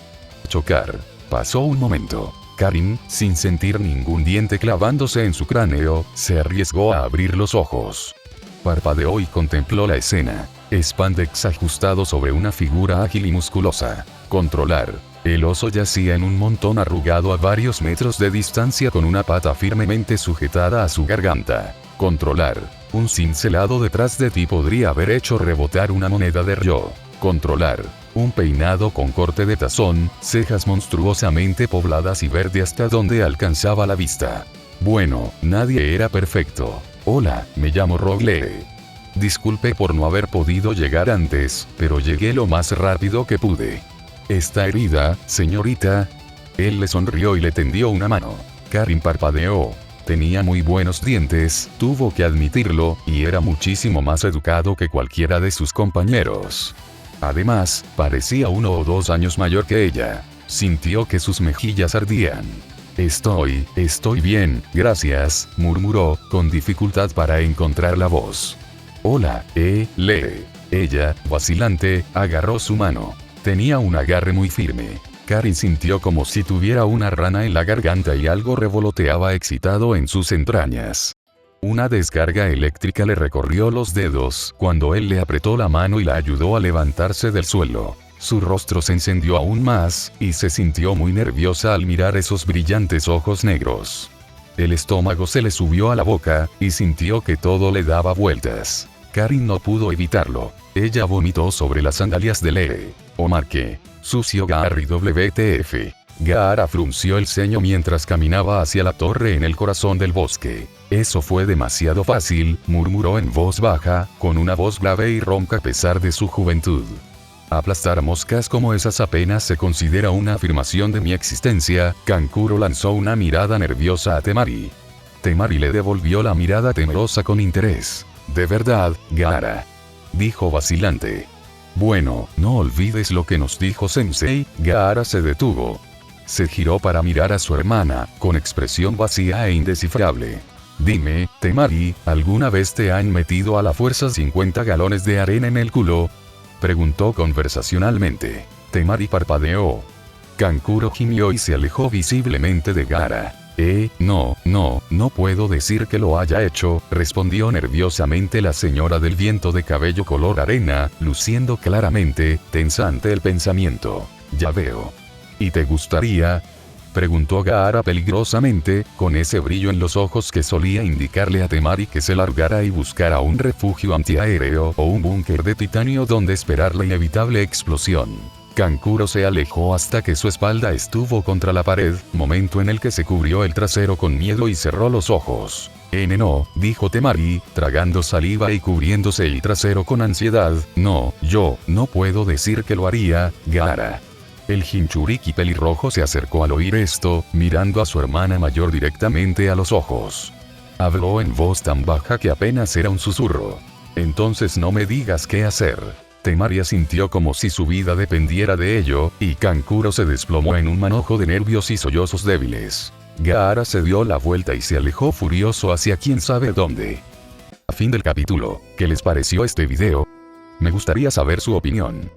Chocar. Pasó un momento. Karin, sin sentir ningún diente clavándose en su cráneo, se arriesgó a abrir los ojos. Parpadeó y contempló la escena. Spandex ajustado sobre una figura ágil y musculosa. Controlar. El oso yacía en un montón arrugado a varios metros de distancia con una pata firmemente sujetada a su garganta. Controlar. Un cincelado detrás de ti podría haber hecho rebotar una moneda de Ryo. Controlar. Un peinado con corte de tazón, cejas monstruosamente pobladas y verde hasta donde alcanzaba la vista. Bueno, nadie era perfecto. Hola, me llamo Rogle. Disculpe por no haber podido llegar antes, pero llegué lo más rápido que pude. ¿Está herida, señorita? Él le sonrió y le tendió una mano. Karin parpadeó. Tenía muy buenos dientes, tuvo que admitirlo, y era muchísimo más educado que cualquiera de sus compañeros. Además, parecía 1 o 2 años mayor que ella. Sintió que sus mejillas ardían. Estoy bien, gracias, murmuró, con dificultad para encontrar la voz. Hola, lee. Ella, vacilante, agarró su mano. Tenía un agarre muy firme. Karin sintió como si tuviera una rana en la garganta y algo revoloteaba excitado en sus entrañas. Una descarga eléctrica le recorrió los dedos cuando él le apretó la mano y la ayudó a levantarse del suelo. Su rostro se encendió aún más, y se sintió muy nerviosa al mirar esos brillantes ojos negros. El estómago se le subió a la boca, y sintió que todo le daba vueltas. Karin no pudo evitarlo. Ella vomitó sobre las sandalias de Lee. Omar que, sucio Gary WTF. Gaara frunció el ceño mientras caminaba hacia la torre en el corazón del bosque. Eso fue demasiado fácil, murmuró en voz baja, con una voz grave y ronca a pesar de su juventud. Aplastar moscas como esas apenas se considera una afirmación de mi existencia. Kankuro lanzó una mirada nerviosa a Temari. Temari le devolvió la mirada temerosa con interés. De verdad, Gaara, dijo vacilante. Bueno, no olvides lo que nos dijo Sensei. Gaara se detuvo. Se giró para mirar a su hermana, con expresión vacía e indescifrable. Dime, Temari, ¿alguna vez te han metido a la fuerza 50 galones de arena en el culo? Preguntó conversacionalmente. Temari parpadeó. Kankuro gimió y se alejó visiblemente de Gaara. No puedo decir que lo haya hecho, respondió nerviosamente la señora del viento de cabello color arena, luciendo claramente tensa ante el pensamiento. Ya veo. ¿Y te gustaría? Preguntó Gaara peligrosamente, con ese brillo en los ojos que solía indicarle a Temari que se largara y buscara un refugio antiaéreo o un búnker de titanio donde esperar la inevitable explosión. Kankuro se alejó hasta que su espalda estuvo contra la pared, momento en el que se cubrió el trasero con miedo y cerró los ojos. No, dijo Temari, tragando saliva y cubriéndose el trasero con ansiedad. No, yo no puedo decir que lo haría, Gaara. El Jinchuriki pelirrojo se acercó al oír esto, mirando a su hermana mayor directamente a los ojos. Habló en voz tan baja que apenas era un susurro. Entonces no me digas qué hacer. Temari sintió como si su vida dependiera de ello, y Kankuro se desplomó en un manojo de nervios y sollozos débiles. Gaara se dio la vuelta y se alejó furioso hacia quién sabe dónde. A fin del capítulo, ¿qué les pareció este video? Me gustaría saber su opinión.